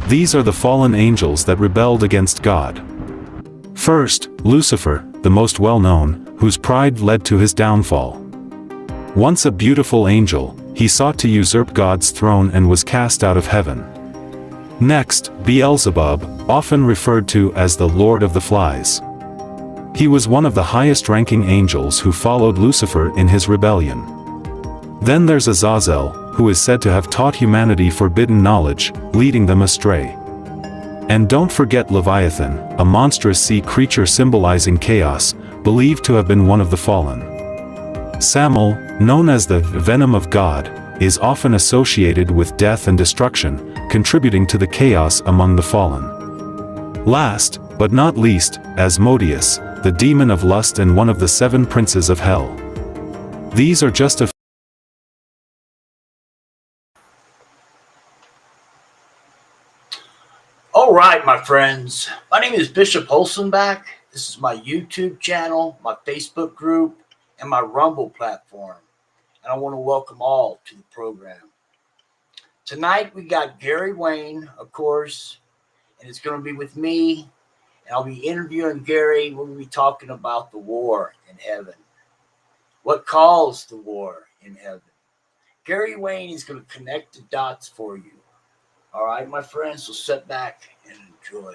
These are the fallen angels that rebelled against God. First, Lucifer, the most well-known, whose pride led to his downfall. Once a beautiful angel, he sought to usurp God's throne and was cast out of heaven. Next, Beelzebub, often referred to as the Lord of the Flies. He was one of the highest-ranking angels who followed Lucifer in his rebellion. Then there's Azazel, who is said to have taught humanity forbidden knowledge, leading them astray. And don't forget Leviathan, a monstrous sea creature symbolizing chaos, believed to have been one of the fallen. Samael, known as the venom of God, is often associated with death and destruction, contributing to the chaos among the fallen. Last, but not least, Asmodeus, the demon of lust and one of the 7 princes of hell. These are just a All right, my friends. My name is Bishop Holsonback. This is my YouTube channel, my Facebook group, and my Rumble platform. And I want to welcome all to the program. Tonight we got Gary Wayne, of course, and it's going to be with me. And I'll be interviewing Gary. We're going to be talking about the war in heaven. What caused the war in heaven? Gary Wayne is going to connect the dots for you. All right, my friends, so sit back and enjoy.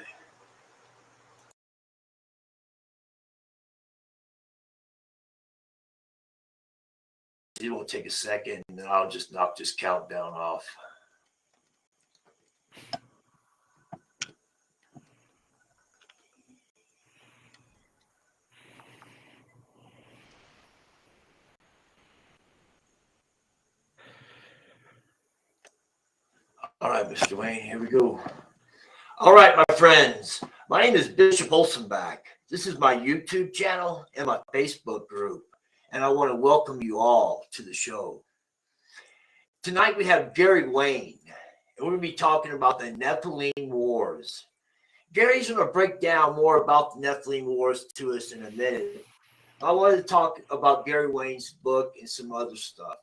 It will take a second, and then I'll just knock this countdown off. All right, Mr. Wayne, here we go. All right, my friends. My name is Bishop Holsonback. This is my YouTube channel and my Facebook group, and I want to welcome you all to the show. Tonight we have Gary Wayne, and we're going to be talking about the Nephilim Wars. Gary's going to break down more about the Nephilim Wars to us in a minute. I wanted to talk about Gary Wayne's book and some other stuff.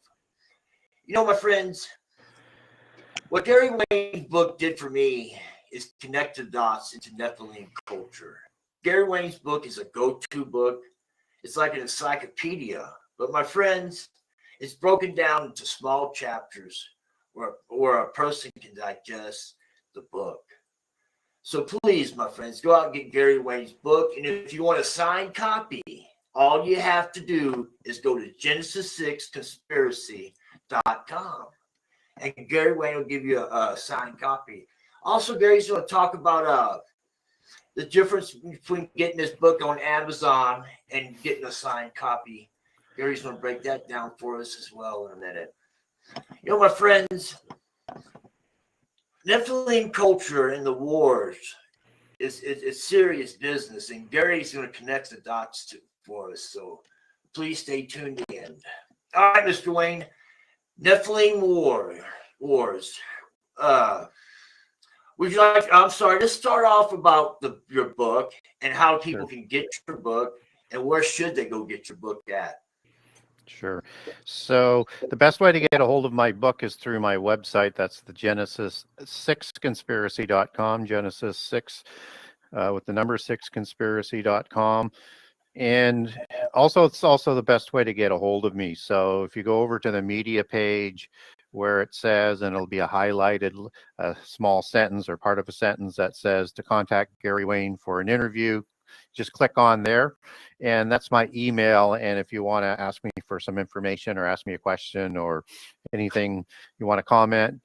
You know, my friends, what Gary Wayne's book did for me is connect the dots into Nephilim culture. Gary Wayne's book is a go-to book. It's like an encyclopedia. But my friends, it's broken down into small chapters where a person can digest the book. So please, my friends, go out and get Gary Wayne's book. And if you want a signed copy, all you have to do is go to Genesis6conspiracy.com. And Gary Wayne will give you a signed copy. Also, Gary's going to talk about the difference between getting this book on Amazon and getting a signed copy. Gary's going to break that down for us as well in a minute. You know, my friends, Nephilim culture and the wars is serious business, and Gary's going to connect the dots for us. So please stay tuned to the end. All right, Mr. Wayne. Nephilim wars. Would you like? I'm sorry. Let's start off about your book and how people can get your book and where should they go get your book at. Sure. So the best way to get a hold of my book is through my website. That's the Genesis6conspiracy.com. Genesis 6 with the number 6conspiracy.com. And also, it's also the best way to get a hold of me. So if you go over to the media page where it says, and it'll be a highlighted small sentence or part of a sentence that says to contact Gary Wayne for an interview, just click on there. And that's my email. And if you want to ask me for some information or ask me a question or anything you want to comment,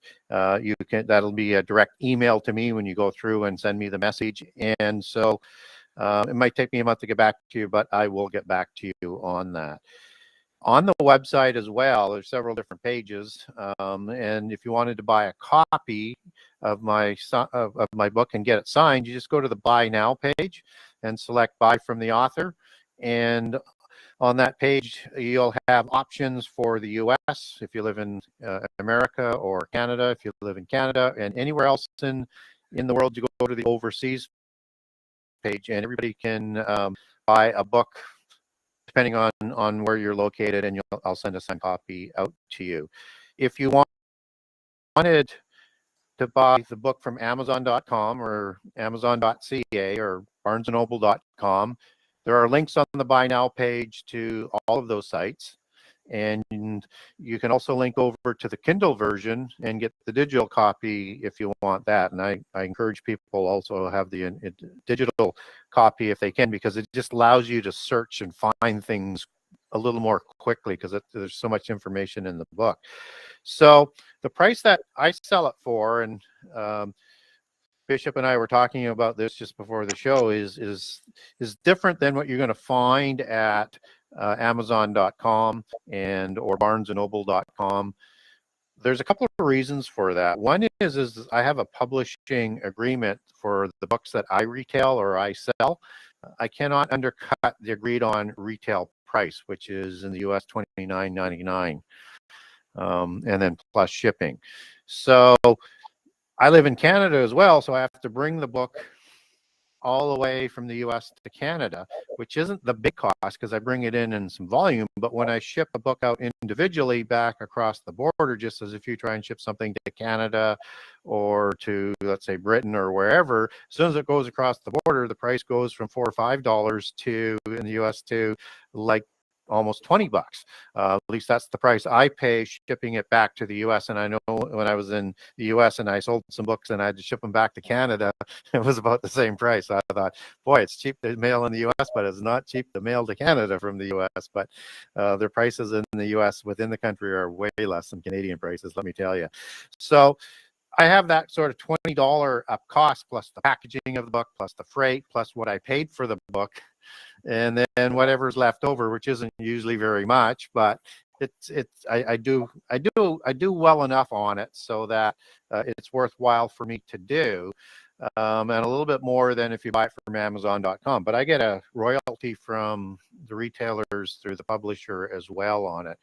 you can. That'll be a direct email to me when you go through and send me the message. And so it might take me a month to get back to you, but I will get back to you on that. On the website as well, there's several different pages. And if you wanted to buy a copy of my book and get it signed, you just go to the Buy Now page and select Buy from the Author. And on that page, you'll have options for the U.S. if you live in America, or Canada if you live in Canada, and anywhere else in the world, you go to the Overseas page, and everybody can buy a book depending on where you're located, and I'll send a signed copy out to you. If you wanted to buy the book from Amazon.com or Amazon.ca or BarnesandNoble.com. There are links on the Buy Now page to all of those sites. And you can also link over to the Kindle version and get the digital copy if you want that. And I encourage people also have the digital copy if they can, because it just allows you to search and find things a little more quickly, because there's so much information in the book. So the price that I sell it for, and Bishop and I were talking about this just before the show, is different than what you're going to find at Amazon.com and or BarnesandNoble.com. There's a couple of reasons for that. One is I have a publishing agreement for the books that I retail or I sell. I cannot undercut the agreed on retail price, which is in the US $29.99, and then plus shipping. So I live in Canada as well, so I have to bring the book all the way from the US to Canada, which isn't the big cost because I bring it in some volume. But when I ship a book out individually back across the border, just as if you try and ship something to Canada or to, let's say, Britain or wherever, as soon as it goes across the border, the price goes from $4 or $5 to, in the US, to like almost $20. At least that's the price I pay shipping it back to the US. And I know when I was in the US and I sold some books and I had to ship them back to Canada, it was about the same price. I thought, boy, it's cheap to mail in the US, but it's not cheap to mail to Canada from the US. But their prices in the US within the country are way less than Canadian prices, let me tell you. So I have that sort of $20 up cost, plus the packaging of the book, plus the freight, plus what I paid for the book, and then whatever's left over, which isn't usually very much, but I do well enough on it so that it's worthwhile for me to do, and a little bit more than if you buy it from Amazon.com. But I get a royalty from the retailers through the publisher as well on it.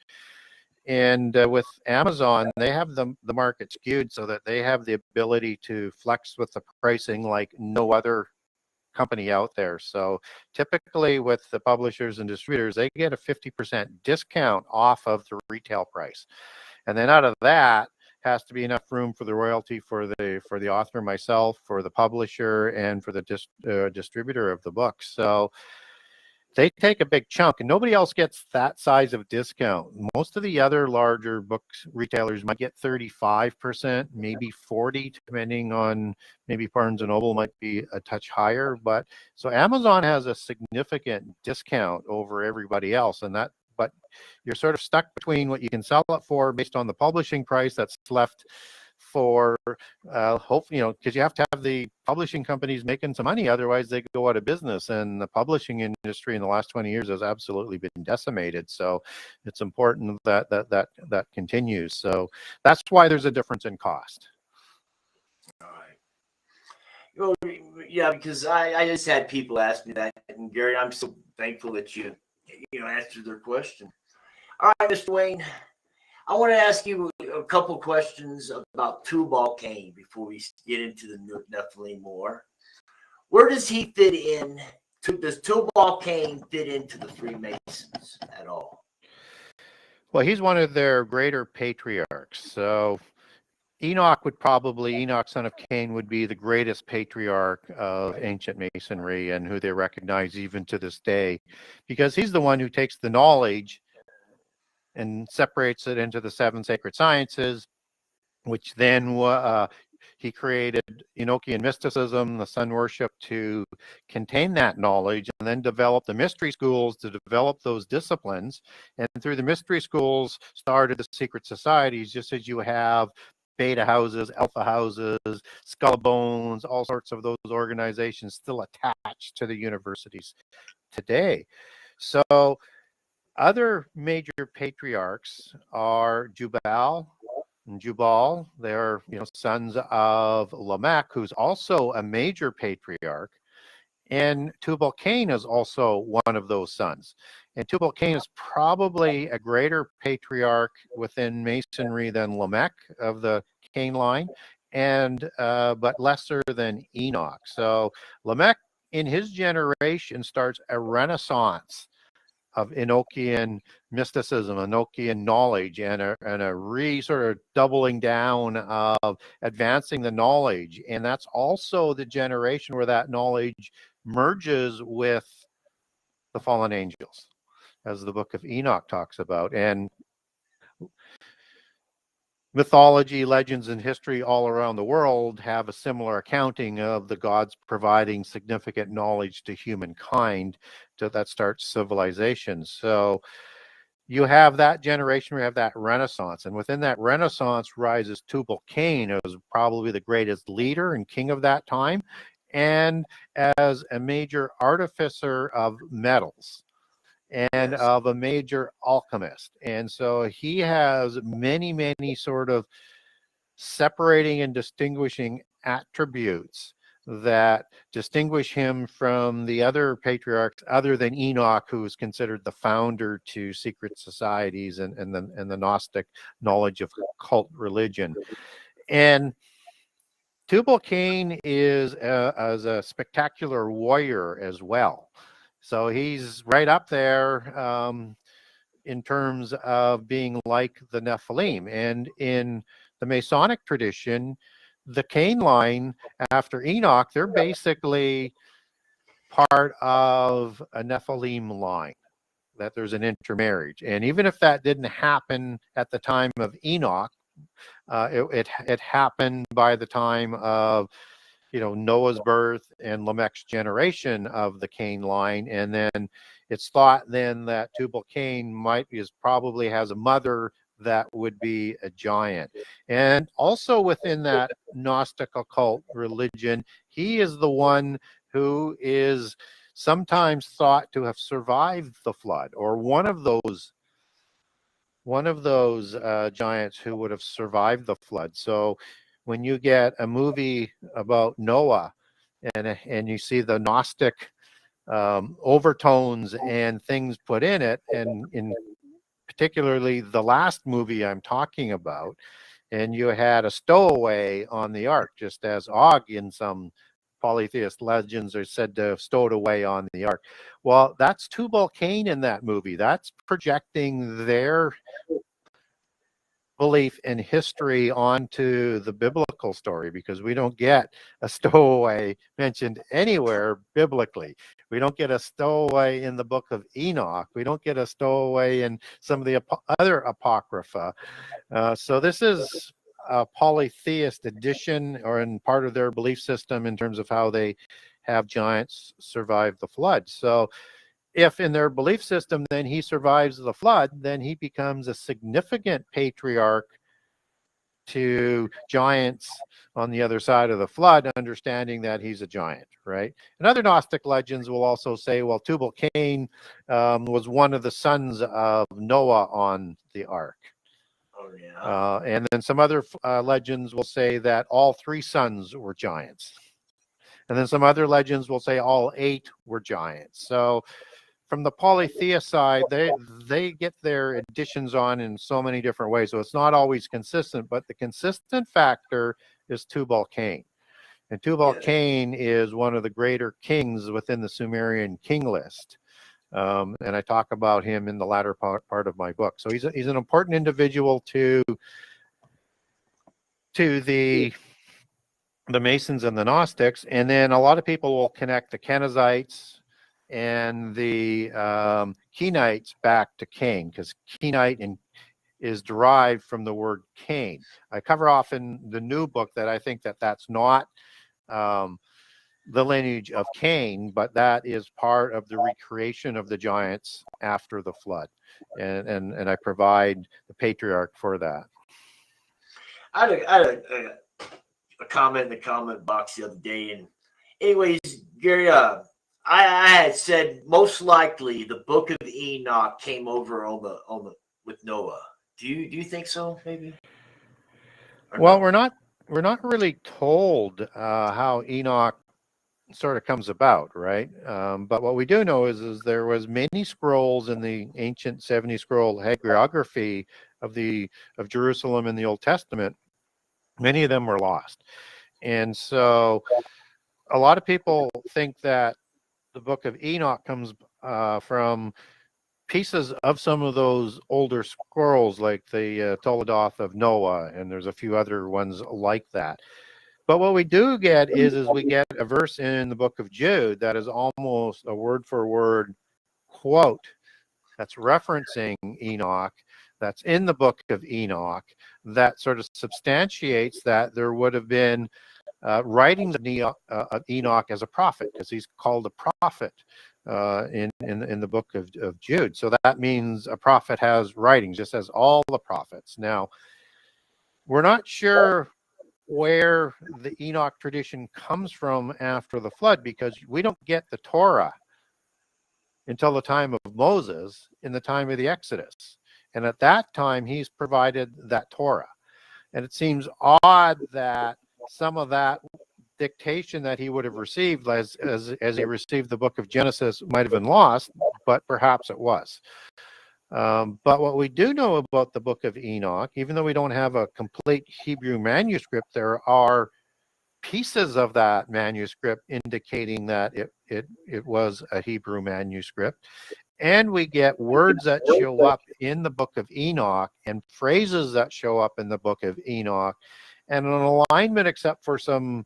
And with Amazon, they have the market skewed so that they have the ability to flex with the pricing like no other company out there. So typically with the publishers and distributors, they get a 50% discount off of the retail price. And then out of that has to be enough room for the royalty for the author, myself, for the publisher, and for the distributor of the book. So they take a big chunk, and nobody else gets that size of discount. Most of the other larger books retailers might get 35%, maybe 40%, depending on, maybe Barnes and Noble might be a touch higher. But so Amazon has a significant discount over everybody else, and that, but you're sort of stuck between what you can sell it for based on the publishing price that's left for hopefully, because you have to have the publishing companies making some money, otherwise they go out of business. And the publishing industry in the last 20 years has absolutely been decimated. So it's important that continues. So that's why there's a difference in cost. All right. Well, yeah, because I just had people ask me that, and Gary, I'm so thankful that you answered their question. All right, Mr. Wayne, I want to ask you a couple questions about Tubal Cain before we get into the Nephilim more. Where does he fit in? Does Tubal Cain fit into the Freemasons at all? Well, he's one of their greater patriarchs. So Enoch, son of Cain, would be the greatest patriarch of ancient Masonry, and who they recognize even to this day, because he's the one who takes the knowledge and separates it into the 7 sacred sciences, which then he created Enochian mysticism, the sun worship, to contain that knowledge, and then developed the mystery schools to develop those disciplines. And through the mystery schools started the secret societies, just as you have beta houses, alpha houses, skull and bones, all sorts of those organizations still attached to the universities today. So other major patriarchs are Jubal and Jubal. They're sons of Lamech, who's also a major patriarch, and Tubal Cain is also one of those sons. And Tubal Cain is probably a greater patriarch within Masonry than Lamech of the Cain line, and but lesser than Enoch. So Lamech, in his generation, starts a renaissance Enochian mysticism, Enochian knowledge, and a sort of doubling down of advancing the knowledge. And that's also the generation where that knowledge merges with the fallen angels, as the book of Enoch talks about. And mythology, legends, and history all around the world have a similar accounting of the gods providing significant knowledge to humankind that starts civilization. So you have that generation, we have that Renaissance, and within that Renaissance rises Tubal-Cain as probably the greatest leader and king of that time, and as a major artificer of metals and of a major alchemist. And so he has many, many sort of separating and distinguishing attributes that distinguish him from the other patriarchs, other than Enoch, who is considered the founder to secret societies and the Gnostic knowledge of cult religion. And Tubal-Cain is as a spectacular warrior as well. So he's right up there in terms of being like the Nephilim. And in the Masonic tradition, the Cain line after Enoch, they're basically part of a Nephilim line, that there's an intermarriage. And even if that didn't happen at the time of Enoch, it happened by the time of Noah's birth and Lamech's generation of the Cain line. And then it's thought then that Tubal-Cain probably has a mother that would be a giant. And also within that Gnostic occult religion, he is the one who is sometimes thought to have survived the flood, or one of those giants who would have survived the flood. So when you get a movie about Noah and you see the Gnostic overtones and things put in it, and in particularly the last movie I'm talking about, and you had a stowaway on the ark, just as Og in some polytheist legends are said to have stowed away on the ark. Well, that's Tubal-Cain in that movie. That's projecting their belief in history onto the biblical story, because we don't get a stowaway mentioned anywhere biblically. We don't get a stowaway in the book of Enoch. We don't get a stowaway in some of the other apocrypha. So this is a polytheist addition, or in part of their belief system in terms of how they have giants survive the flood. So if in their belief system then he survives the flood, then he becomes a significant patriarch to giants on the other side of the flood, understanding that he's a giant, right? And other Gnostic legends will also say, well, Tubal-Cain was one of the sons of Noah on the ark. Oh, yeah. And then some other legends will say that all 3 sons were giants. And then some other legends will say all 8 were giants. So from the polytheist side, they get their additions on in so many different ways. So it's not always consistent, but the consistent factor is Tubal-Cain. And Tubal-Cain is one of the greater kings within the Sumerian king list. And I talk about him in the latter part of my book. So he's an important individual to the Masons and the Gnostics. And then a lot of people will connect the Kenizzites and the Kenites back to Cain, because Kenite is derived from the word Cain. I cover off in the new book that I think that that's not the lineage of Cain, but that is part of the recreation of the giants after the flood, and I provide the patriarch for that. I had a comment in the comment box the other day, and anyways, Gary, I had said most likely the book of Enoch came over with Noah. Do you think so? Maybe. Well, we're not really told how Enoch sort of comes about, right? But what we do know is there was many scrolls in the ancient 70 scroll hagiography of Jerusalem in the Old Testament. Many of them were lost, and so a lot of people think that the book of Enoch comes from pieces of some of those older scrolls, like the Toledoth of Noah, and there's a few other ones like that. But what we do get is we get a verse in the book of Jude that is almost a word for word quote that's referencing Enoch, that's in the book of Enoch, that sort of substantiates that there would have been writings of Enoch as a prophet, because he's called a prophet in the book of Jude. So that means a prophet has writings, just as all the prophets. Now, we're not sure where the Enoch tradition comes from after the flood, because we don't get the Torah until the time of Moses, in the time of the Exodus. And at that time, he's provided that Torah. And it seems odd that some of that dictation that he would have received as he received the book of Genesis might have been lost, but perhaps it was. But what we do know about the book of Enoch, even though we don't have a complete Hebrew manuscript, there are pieces of that manuscript indicating that it was a Hebrew manuscript. And we get words that show up in the book of Enoch and phrases that show up in the book of Enoch, and an alignment, except for some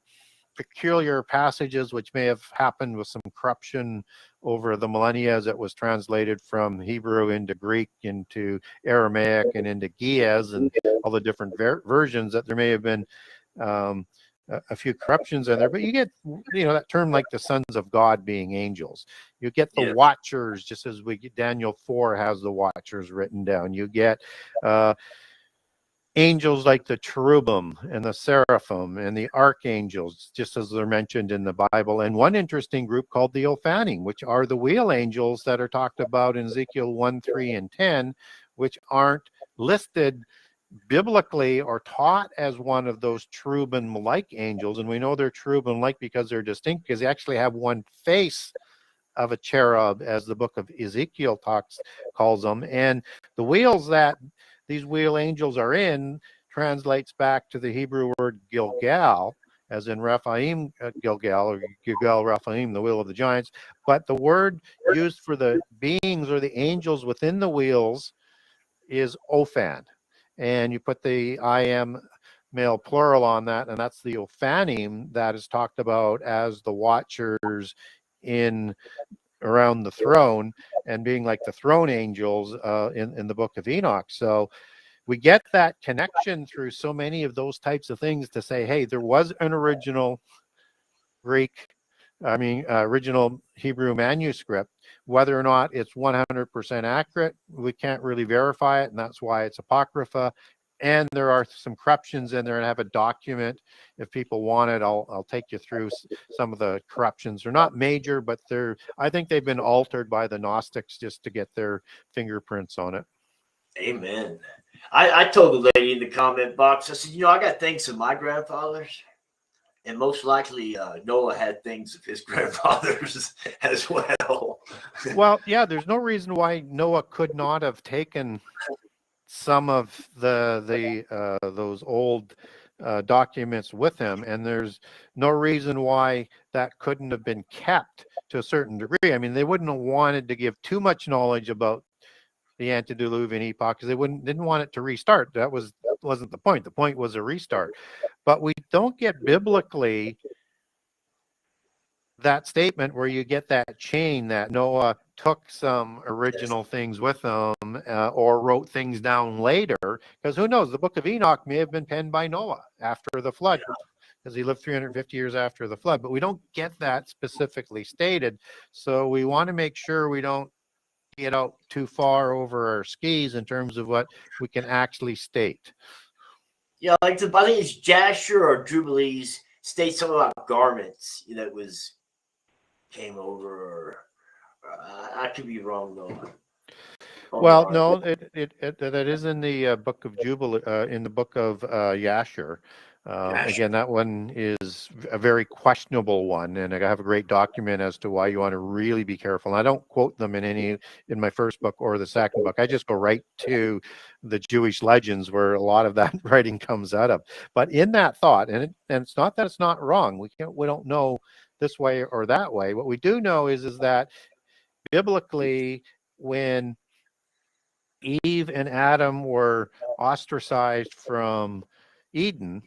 peculiar passages which may have happened with some corruption over the millennia as it was translated from Hebrew into Greek, into Aramaic, and into Ge'ez, and all the different versions, that there may have been a few corruptions in there. But you get, that term like the sons of God being angels. You get the watchers, just as we get Daniel 4 has the watchers written down. You get angels like the cherubim and the seraphim and the archangels, just as they're mentioned in the Bible. And one interesting group called the Ophanim, which are the wheel angels that are talked about in Ezekiel 1, 3, and 10, which aren't listed biblically or taught as one of those cherubim-like angels. And we know they're cherubim-like because they're distinct, because they actually have one face of a cherub, as the book of Ezekiel calls them. And the wheels that these wheel angels are in translates back to the Hebrew word Gilgal, as in Rephaim Gilgal, or Gilgal Rephaim, the wheel of the giants. But the word used for the beings or the angels within the wheels is Ophan. And you put the I am male plural on that, and that's the Ophanim that is talked about as the watchers around the throne, and being like the throne angels in the book of Enoch. So we get that connection through so many of those types of things to say, hey, there was an original original Hebrew manuscript. Whether or not it's 100% accurate, we can't really verify it, and that's why it's Apocrypha. And there are some corruptions in there, and I have a document. If people want it, I'll take you through some of the corruptions. They're not major, but I think they've been altered by the Gnostics just to get their fingerprints on it. Amen. I told the lady in the comment box, I said, I got things of my grandfathers, and most likely Noah had things of his grandfathers as well. Well, yeah, there's no reason why Noah could not have taken some of those old documents with him, and there's no reason why that couldn't have been kept to a certain degree. I mean, they wouldn't have wanted to give too much knowledge about the antediluvian epoch, because they didn't want it to restart. That wasn't the point. The point was a restart. But we don't get biblically that statement where you get that chain that Noah took some original things with him or wrote things down later, because who knows, the book of Enoch may have been penned by Noah after the flood, because he lived 350 years after the flood, but we don't get that specifically stated. So we want to make sure we don't get out too far over our skis in terms of what we can actually state. Yeah, like I think it's Jasher or Jubilees states something about garments that came over, or I could be wrong though. Well, no, it is in the book of Jubilee, in the book of Yasher. Again, that one is a very questionable one, and I have a great document as to why you want to really be careful. And I don't quote them in my first book or the second book. I just go right to the Jewish legends where a lot of that writing comes out of. But in that thought, and it's not that it's not wrong. We don't know this way or that way. What we do know is that biblically, when Eve and Adam were ostracized from Eden.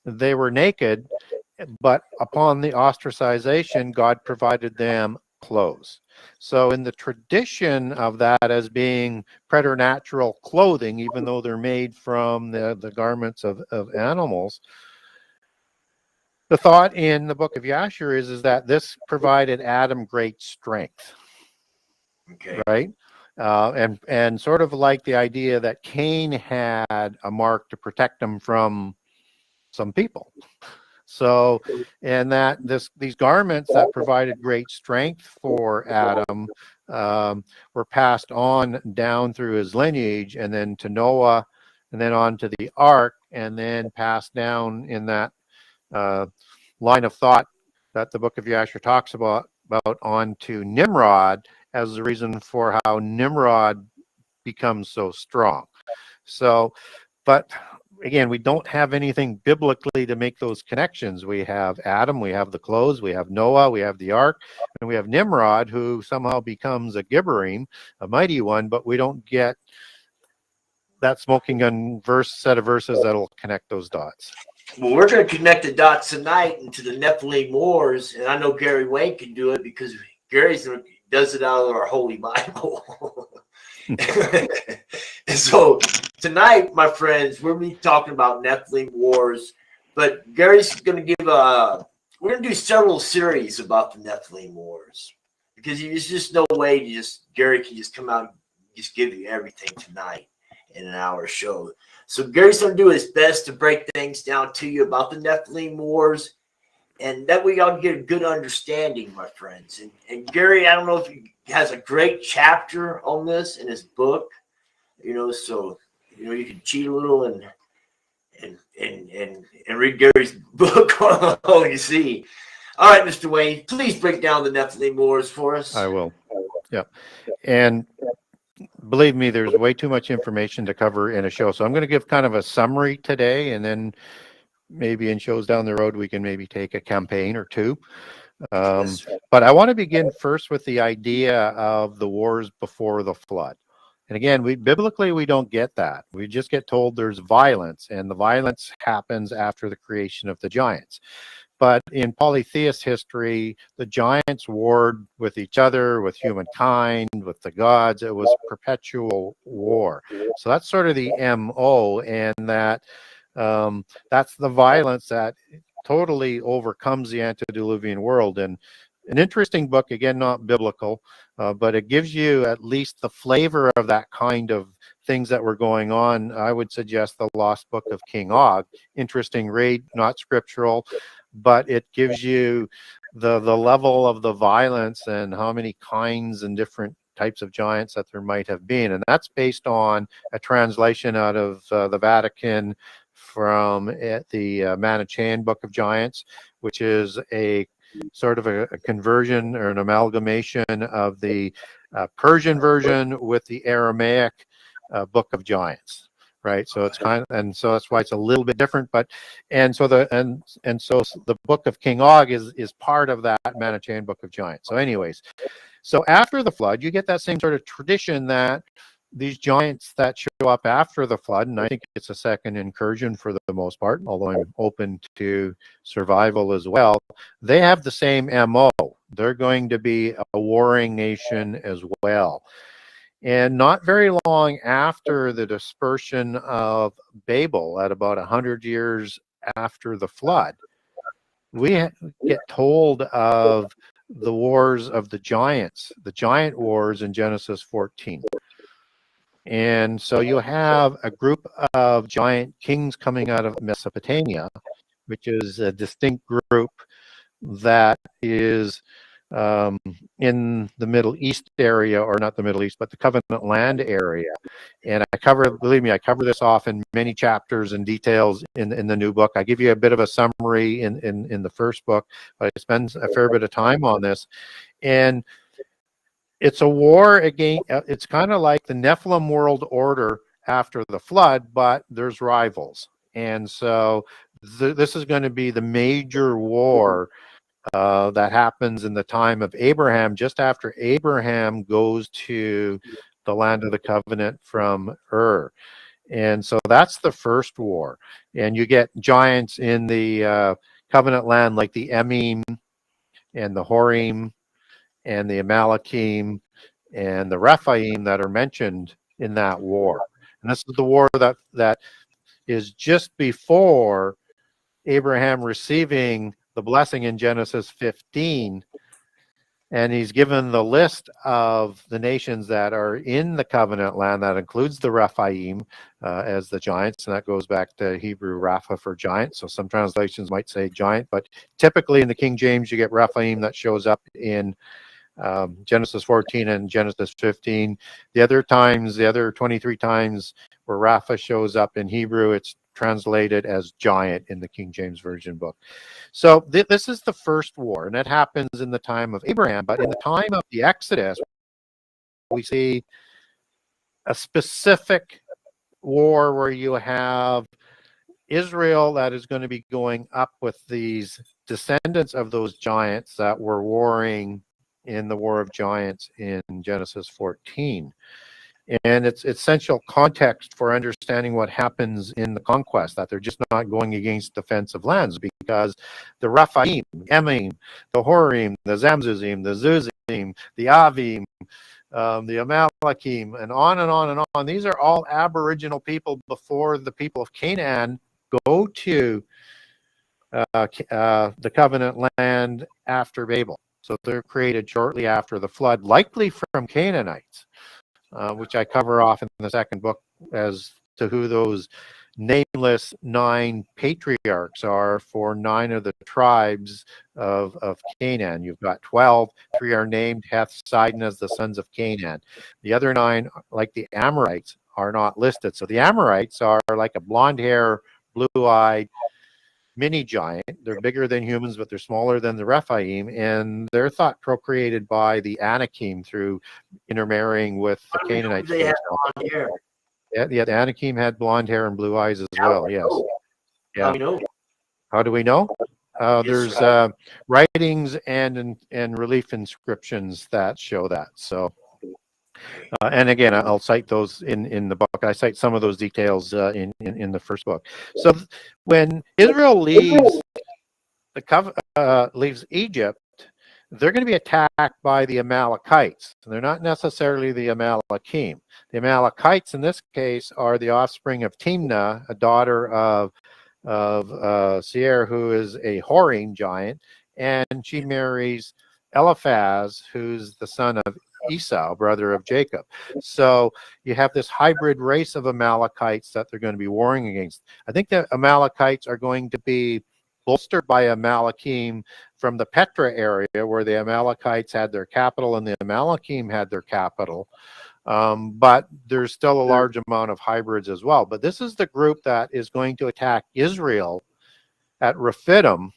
They were naked, but upon the ostracization, God provided them clothes. So in the tradition of that as being preternatural clothing, even though they're made from the garments of animals, the thought in the book of Yashar is that this provided Adam great strength. Okay. Right? And sort of like the idea that Cain had a mark to protect him from some people. So, and that these garments that provided great strength for Adam were passed on down through his lineage, and then to Noah, and then on to the ark, and then passed down in that line of thought that the book of Yashar talks about on to Nimrod, as the reason for how Nimrod becomes so strong. So, but again, we don't have anything biblically to make those connections. We have Adam, we have the clothes, we have Noah, we have the ark, and we have Nimrod, who somehow becomes a Gibberim, a mighty one, but we don't get that smoking gun set of verses that'll connect those dots. Well, we're going to connect the dots tonight into the Nephilim Wars, and I know Gary Wayne can do it because Gary does it out of our Holy Bible. And so tonight, my friends, we're going to be talking about Nephilim Wars, but Gary's going to give we're going to do several series about the Nephilim Wars, because there's just no way Gary can just come out and just give you everything tonight in an hour show. So Gary's going to do his best to break things down to you about the Nephilim Wars, and that way y'all get a good understanding, my friends. And Gary, I don't know if he has a great chapter on this in his book, so you can cheat a little and read Gary's book on all you see. All right, Mr. Wayne, please break down the Nephilim Wars for us. I will. Yeah. And believe me, there's way too much information to cover in a show. So I'm going to give kind of a summary today, and then maybe in shows down the road, we can maybe take a campaign or two. Yes. But I want to begin first with the idea of the wars before the flood. And again, biblically, we don't get that. We just get told there's violence, and the violence happens after the creation of the giants. But in polytheist history, the giants warred with each other, with humankind, with the gods. It was perpetual war. So that's sort of the MO, and that's the violence that totally overcomes the antediluvian world. And an interesting book, again, not biblical, but it gives you at least the flavor of that kind of things that were going on. I would suggest the Lost Book of King Og. Interesting read, not scriptural, but it gives you the level of the violence and how many kinds and different types of giants that there might have been. And that's based on a translation out of the Vatican from the Manichaean Book of Giants, which is a sort of a conversion or an amalgamation of the Persian version with the Aramaic Book of Giants, right? So it's and so that's why it's a little bit different. But so the Book of King Og is part of that Manichaean Book of Giants. So anyways, so after the flood, you get that same sort of tradition that these giants that show up after the flood, and I think it's a second incursion for the most part, although I'm open to survival as well, they have the same MO. They're going to be a warring nation as well. And not very long after the dispersion of Babel, at about 100 years after the flood, we get told of the wars of the giants, the giant wars in Genesis 14. And so you have a group of giant kings coming out of Mesopotamia, which is a distinct group that is in the Middle East area, or not the Middle East, but the Covenant land area. And believe me, I cover this off in many chapters and details in the new book. I give you a bit of a summary in the first book, but I spend a fair bit of time on this. And it's a war against, it's kind of like the Nephilim world order after the flood, but there's rivals. And so this is going to be the major war that happens in the time of Abraham, just after Abraham goes to the land of the covenant from And so that's the first war. And you get giants in the covenant land like the Emim and the Horim and the Amalekim and the Rephaim that are mentioned in that war. And this is the war that is just before Abraham receiving the blessing in Genesis 15. And he's given the list of the nations that are in the covenant land. That includes the Rephaim as the giants, and that goes back to Hebrew Rapha for giant. So some translations might say giant, but typically in the King James, you get Rephaim that shows up in Genesis 14 and Genesis 15. The other 23 times where Rapha shows up in Hebrew, it's translated as giant in the King James Version book. So this is the first war, and it happens in the time of Abraham. But in the time of the Exodus, we see a specific war where you have Israel that is going to be going up with these descendants of those giants that were warring in the War of Giants in Genesis 14. And it's essential context for understanding what happens in the conquest, that they're just not going against defensive lands, because the Rephaim, Emim, the Horim, the Zamzuzim, the Zuzim, the Avim, the Amalekim, and on and on and on. These are all Aboriginal people before the people of Canaan go to the covenant land after Babel. So they're created shortly after the flood, likely from Canaanites, which I cover off in the second book as to who those nameless 9 patriarchs are for 9 of the tribes of Canaan. You've got 12, 3 are named Heth, Sidon as the sons of Canaan. The other 9, like the Amorites, are not listed. So the Amorites are like a blonde hair, blue-eyed mini giant. They're bigger than humans, but they're smaller than the Rephaim, and they're thought procreated by the Anakim through intermarrying with the Canaanites. They had blonde hair. Yeah, the Anakim had blonde hair and blue eyes as well. Yes. Yeah. How do you know? How do we know? There's writings and relief inscriptions that show that. So, and again, I'll cite those in the book. I cite some of those details in the first book. So when Israel leaves leaves Egypt, they're going to be attacked by the Amalekites. They're not necessarily the Amalekim. The Amalekites in this case are the offspring of Timnah, a daughter of Seir, who is a Horim giant, and she marries Eliphaz, who's the son of Esau, brother of Jacob. So you have this hybrid race of Amalekites that they're going to be warring against. I think the Amalekites are going to be bolstered by Amalekim from the Petra area, where the Amalekites had their capital and the Amalekim had their capital. But there's still a large amount of hybrids as well. But this is the group that is going to attack Israel at Rephidim,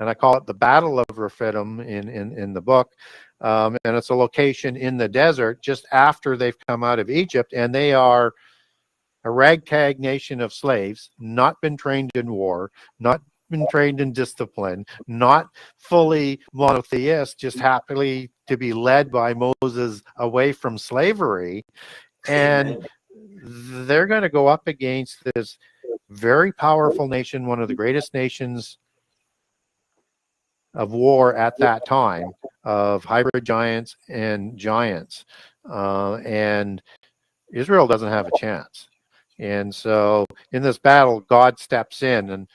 and I call it the Battle of Rephidim in the book. And it's a location in the desert just after they've come out of Egypt, and they are a ragtag nation of slaves, not been trained in war, not been trained in discipline, not fully monotheist, just happily to be led by Moses away from slavery. And they're going to go up against this very powerful nation, one of the greatest nations of war at that time, of hybrid giants and giants. And Israel doesn't have a chance. And so in this battle, God steps in, and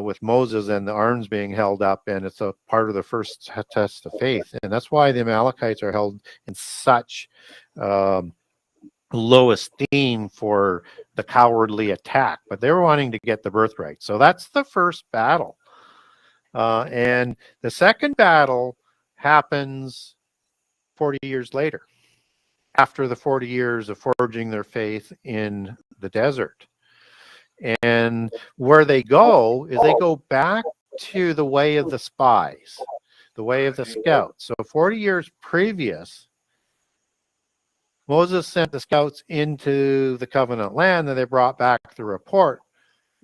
with Moses and the arms being held up, and it's a part of the first test of faith. And that's why the Amalekites are held in such low esteem for the cowardly attack, but they were wanting to get the birthright. So that's the first battle. And the second battle happens 40 years later, after the 40 years of forging their faith in the desert. And where they go is they go back to the way of the spies, the way of the scouts. So 40 years previous, Moses sent the scouts into the covenant land, and they brought back the report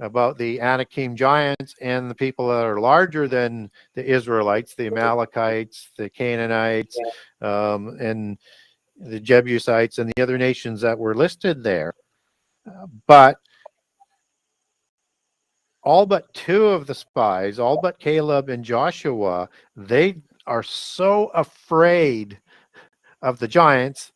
about the Anakim giants and the people that are larger than the Israelites, the Amalekites, the Canaanites, and the Jebusites, and the other nations that were listed there. But all but two of the spies, all but Caleb and Joshua, they are so afraid of the giants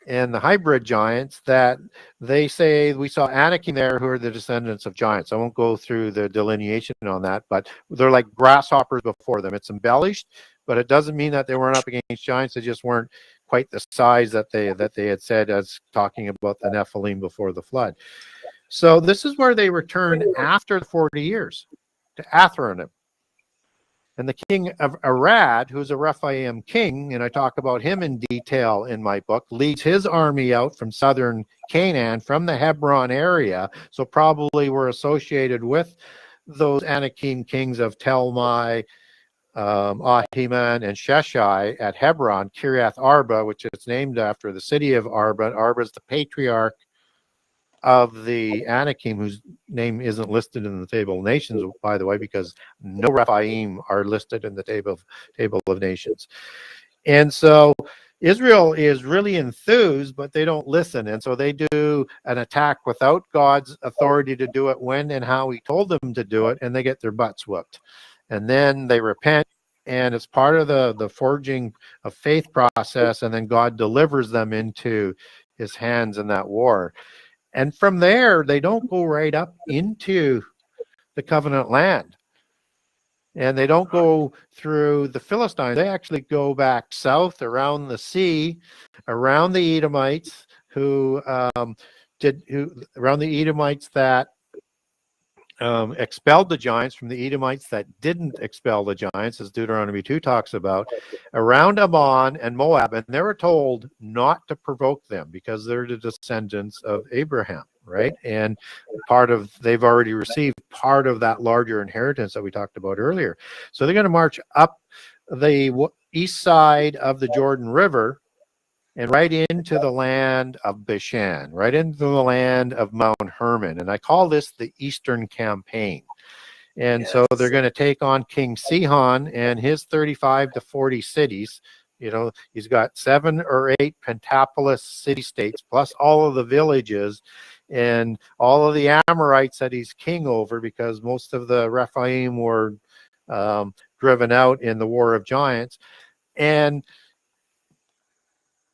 and the hybrid giants that they say, we saw Anakim there who are the descendants of giants. I won't go through the delineation on that, but they're like grasshoppers before them. It's embellished, but it doesn't mean that they weren't up against giants. They just weren't quite the size that they had said, as talking about the Nephilim before the flood. So this is where they return after the 40 years to Athronim. And the king of Arad, who's a Rephaim king, and I talk about him in detail in my book, leads his army out from southern Canaan, from the Hebron area. So probably were associated with those Anakim kings of Telmai, Ahiman, and Sheshai at Hebron, Kiriath Arba, which is named after the city of Arba. Arba is the patriarch of the Anakim, whose name isn't listed in the table of nations, by the way, because no Rephaim are listed in the table of nations. And so Israel is really enthused, but they don't listen. And so they do an attack without God's authority to do it when and how he told them to do it, and they get their butts whooped. And then they repent, and it's part of the forging of faith process, and then God delivers them into his hands in that war. And from there, they don't go right up into the covenant land. And they don't go through the Philistines. They actually go back south around the sea, around the Edomites, around the Edomites that expelled the giants, from the Edomites that didn't expel the giants, as Deuteronomy 2 talks about, around Ammon and Moab. And they were told not to provoke them because they're the descendants of Abraham, right? And they've already received part of that larger inheritance that we talked about earlier. So they're going to march up the east side of the Jordan River and right into the land of Bashan, right into the land of Mount Hermon. And I call this the Eastern Campaign. And yes. So they're going to take on King Sihon and his 35 to 40 cities. You know, he's got 7 or 8 Pentapolis city-states, plus all of the villages and all of the Amorites that he's king over, because most of the Rephaim were driven out in the War of Giants. And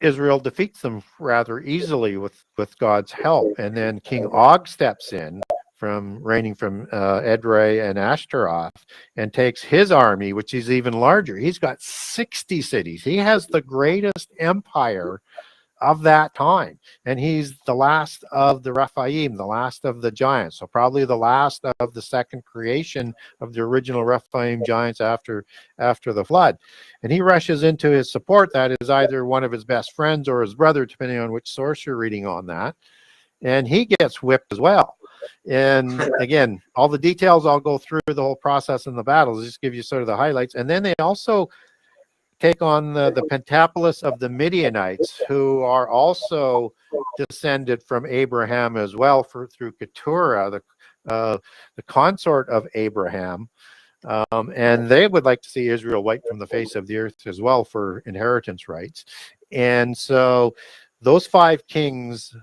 Israel defeats them rather easily with God's help. And then King Og steps in, reigning from Edrei and Ashtaroth, and takes his army, which is even larger. He's got 60 cities. He has the greatest empire of that time. And he's the last of the Rephaim, the last of the giants. So probably the last of the second creation of the original Rephaim giants after the flood. And he rushes into his support. That is either one of his best friends or his brother, depending on which source you're reading on that. And he gets whipped as well. And again, all the details, I'll go through the whole process in the battles, just give you sort of the highlights. And then they also take on the Pentapolis of the Midianites, who are also descended from Abraham as well, through Keturah, the consort of Abraham. And they would like to see Israel wiped from the face of the earth as well for inheritance rights. And so those 5 kings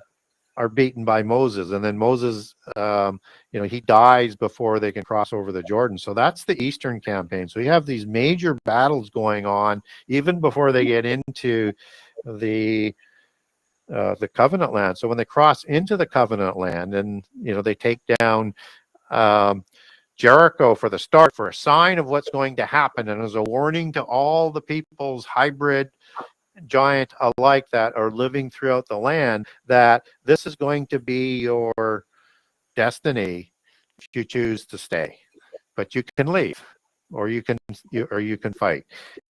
are beaten by Moses, and then Moses, he dies before they can cross over the Jordan. So that's the Eastern Campaign. So you have these major battles going on even before they get into the covenant land. So when they cross into the covenant land, and they take down Jericho for the start, for a sign of what's going to happen, and as a warning to all the peoples, hybrid, giant alike, that are living throughout the land, that this is going to be your destiny if you choose to stay. But you can leave, or you can fight.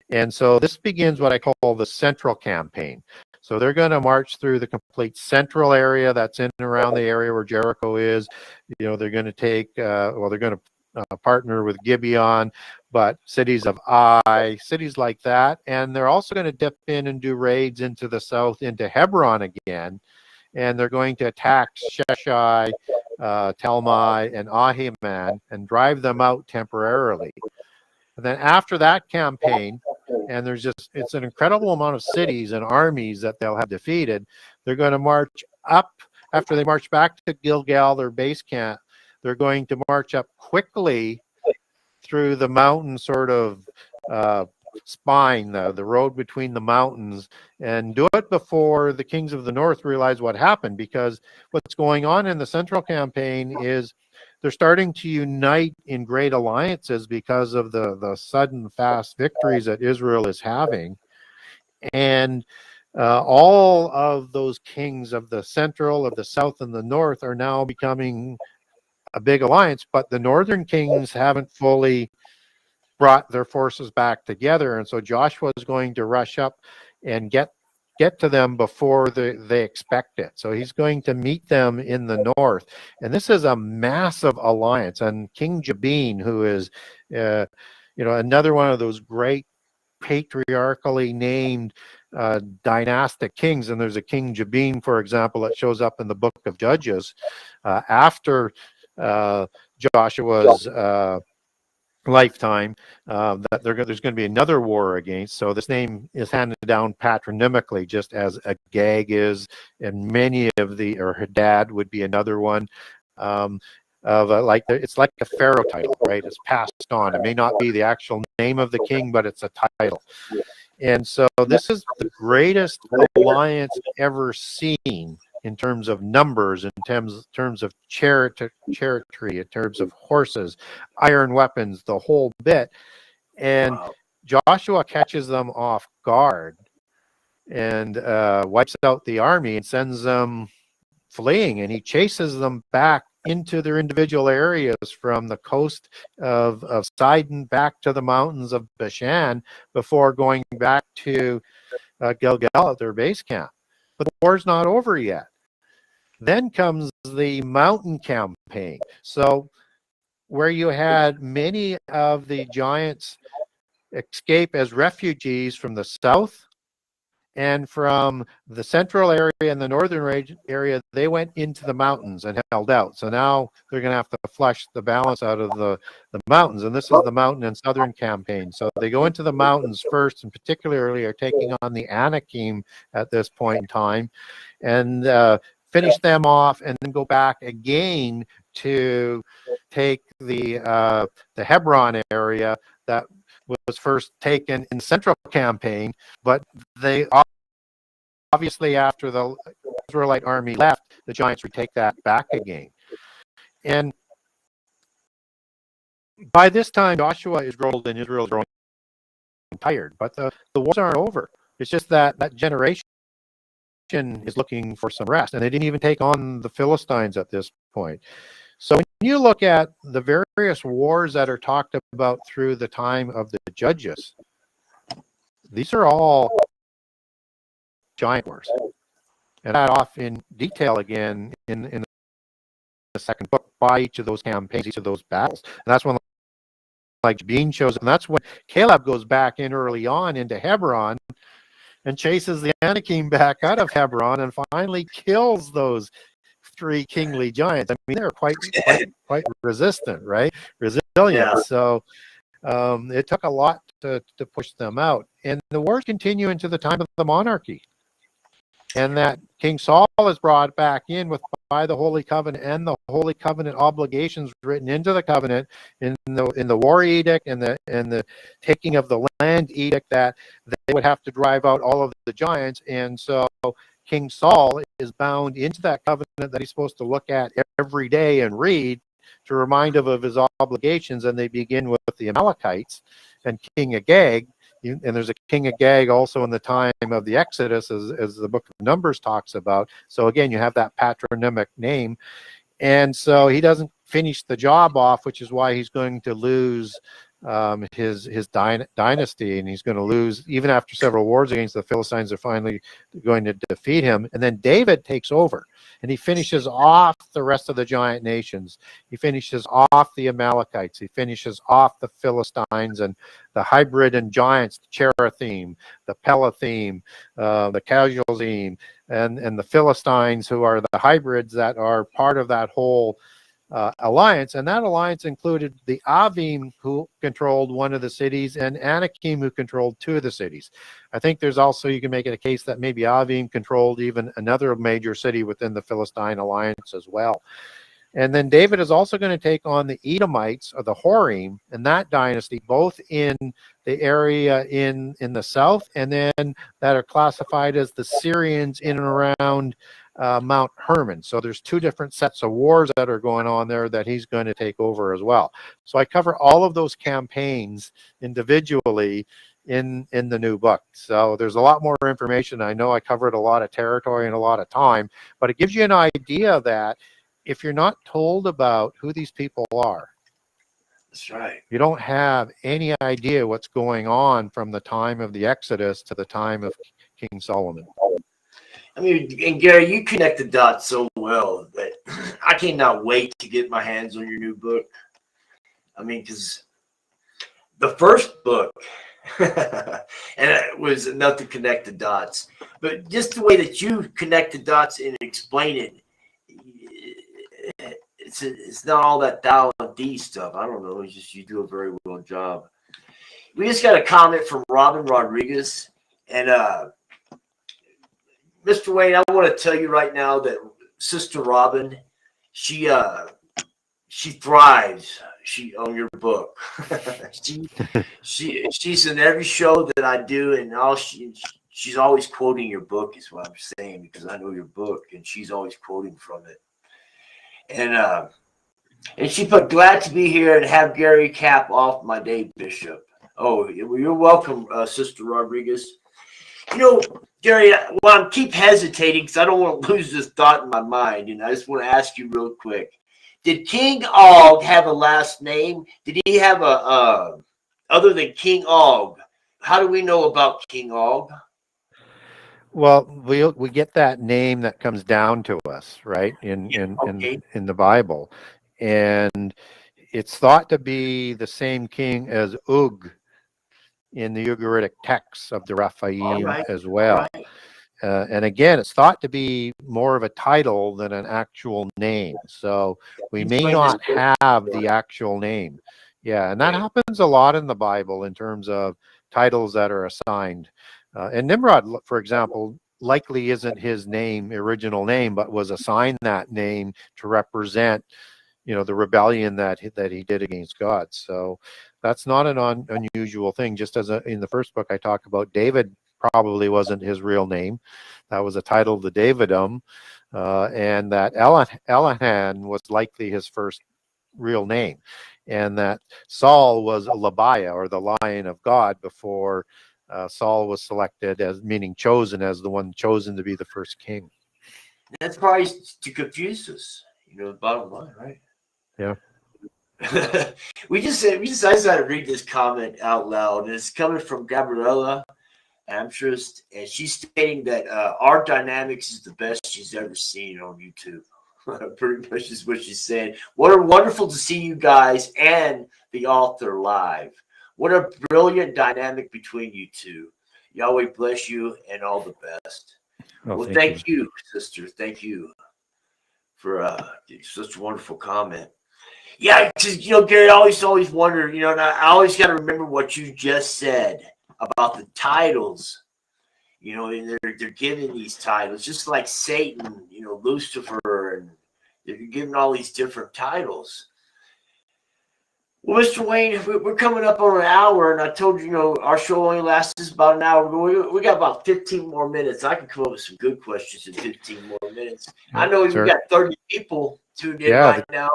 And so this begins what I call the Central Campaign. So they're going to march through the complete central area that's in and around the area where Jericho is. They're going to take, they're going to partner with Gibeon, but cities of Ai, cities like that. And they're also going to dip in and do raids into the south, into Hebron again. And they're going to attack Sheshai, Talmai, and Ahiman and drive them out temporarily. And then after that campaign, and it's an incredible amount of cities and armies that they'll have defeated. They're going to march up after they march back to Gilgal, their base camp. They're going to march up quickly through the mountain sort of spine, the road between the mountains, and do it before the kings of the north realize what happened, because what's going on in the central campaign is they're starting to unite in great alliances because of the sudden fast victories that Israel is having. And all of those kings of the central, of the south, and the north are now becoming a big alliance, but the northern kings haven't fully brought their forces back together. And so Joshua is going to rush up and get to them before they expect it. So he's going to meet them in the north. And this is a massive alliance. And King Jabin, who is another one of those great patriarchally named dynastic kings, and there's a King Jabin, for example, that shows up in the book of Judges after Joshua's lifetime, that there's going to be another war against. So this name is handed down patronymically, just as Agag is, and many of or Hadad would be another one. It's like a pharaoh title, right? It's passed on. It may not be the actual name of the king, but it's a title. And so this is the greatest alliance ever seen in terms of numbers, in terms of chariotry, in terms of horses, iron weapons, the whole bit. And wow. Joshua catches them off guard and wipes out the army and sends them fleeing, and he chases them back into their individual areas from the coast of Sidon back to the mountains of Bashan before going back to Gilgal at their base camp. But the war's not over yet. Then comes the mountain campaign. So where you had many of the giants escape as refugees from the south and from the central area and the northern area, they went into the mountains and held out. So now they're going to have to flush the balance out of the mountains. And this is the mountain and southern campaign. So they go into the mountains first, and particularly are taking on the Anakim at this point in time, and finish them off, and then go back again to take the Hebron area that was first taken in the central campaign. But they obviously, after the Israelite army left, the giants retake that back again. And by this time, Joshua is old and Israel is growing tired. But the wars aren't over. It's just that generation is looking for some rest, and they didn't even take on the Philistines at this point. So when you look at the various wars that are talked about through the time of the Judges, these are all giant wars, and that off in detail again in the second book by each of those campaigns, each of those battles. And that's when, like, Bean shows up, and that's when Caleb goes back in early on into Hebron and chases the Anakim back out of Hebron and finally kills those three kingly giants. I mean, they're quite resistant, right? Resilient. Yeah. So it took a lot to push them out. And the wars continue into the time of the monarchy. And that King Saul is brought back in by the Holy Covenant and the Holy Covenant obligations written into the covenant in the war edict and the taking of the land edict, that they would have to drive out all of the giants. And so King Saul is bound into that covenant that he's supposed to look at every day and read to remind him of his obligations. And they begin with the Amalekites and King Agag. And there's a King Agag also in the time of the Exodus, as the book of Numbers talks about. So again, you have that patronymic name. And so he doesn't finish the job off, which is why he's going to lose his dynasty, and he's going to lose even after several wars against the Philistines. They're finally going to defeat him, and then David takes over, and he finishes off the rest of the giant nations. He finishes off the Amalekites. He finishes off the Philistines and the hybrid and giants, the Cherithim, the Pelathim, the Casualzim, and the Philistines, who are the hybrids that are part of that whole alliance, and that alliance included the Avim, who controlled one of the cities, and Anakim, who controlled two of the cities. I think there's also, you can make it a case that maybe Avim controlled even another major city within the Philistine alliance as well. And then David is also going to take on the Edomites, or the Horim, in that dynasty, both in the area in the south, and then that are classified as the Syrians in and around Mount Hermon. So there's two different sets of wars that are going on there that he's going to take over as well. So I cover all of those campaigns individually in the new book. So there's a lot more information. I know I covered a lot of territory and a lot of time, but it gives you an idea that if you're not told about who these people are, that's right, you don't have any idea what's going on from the time of the Exodus to the time of King Solomon. I mean, and Gary, you connect the dots so well that I cannot wait to get my hands on your new book. I mean, because the first book, and it was enough to connect the dots, but just the way that you connect the dots and explain it, it's not all that Thou and Thee stuff. I don't know. It's just you do a very well job. We just got a comment from Robin Rodriguez, and Mr. Wayne, I want to tell you right now that Sister Robin, she thrives on your book. she's in every show that I do, and she's always quoting your book is what I'm saying, because I know your book, and she's always quoting from it. And she put, glad to be here and have Gary cap off my day, Bishop. Oh, well, you're welcome, Sister Rodriguez. You know, Gary, well, I keep hesitating because I don't want to lose this thought in my mind, and I just want to ask you real quick. Did King Og have a last name? Did he have a other than King Og? How do we know about King Og? Well, we get that name that comes down to us, right, in the Bible, and it's thought to be the same king as Ug in the Ugaritic texts of the Nrphilim as well. Right. And again, it's thought to be more of a title than an actual name. So we may not have the actual name. Yeah, and that happens a lot in the Bible in terms of titles that are assigned. And Nimrod, for example, likely isn't his original name, but was assigned that name to represent, the rebellion that he did against God. So that's not an unusual thing. Just as in the first book, I talk about David probably wasn't his real name. That was a title, the Davidum, and that Elihan was likely his first real name, and that Saul was Labiah, or the Lion of God, before Saul was selected as, meaning chosen, as the one chosen to be the first king. That's probably to confuse us, the bottom line, right? Yeah. I decided to read this comment out loud, and it's coming from Gabriella Amtrust, and she's stating that our dynamics is the best she's ever seen on YouTube. Pretty much is what she's saying. Wonderful to see you guys and the author live. What a brilliant dynamic between you two. Yahweh bless you and all the best. Well, thank you, sister. Thank you for such a wonderful comment. Yeah, because, Gary, I always wonder, and I always got to remember what you just said about the titles. And they're giving these titles, just like Satan, Lucifer, and they're giving all these different titles. Well, Mr. Wayne, we're coming up on an hour, and I told you, our show only lasts about an hour. We got about 15 more minutes. I can come up with some good questions in 15 more minutes. I know we've got 30 people tuned in right now.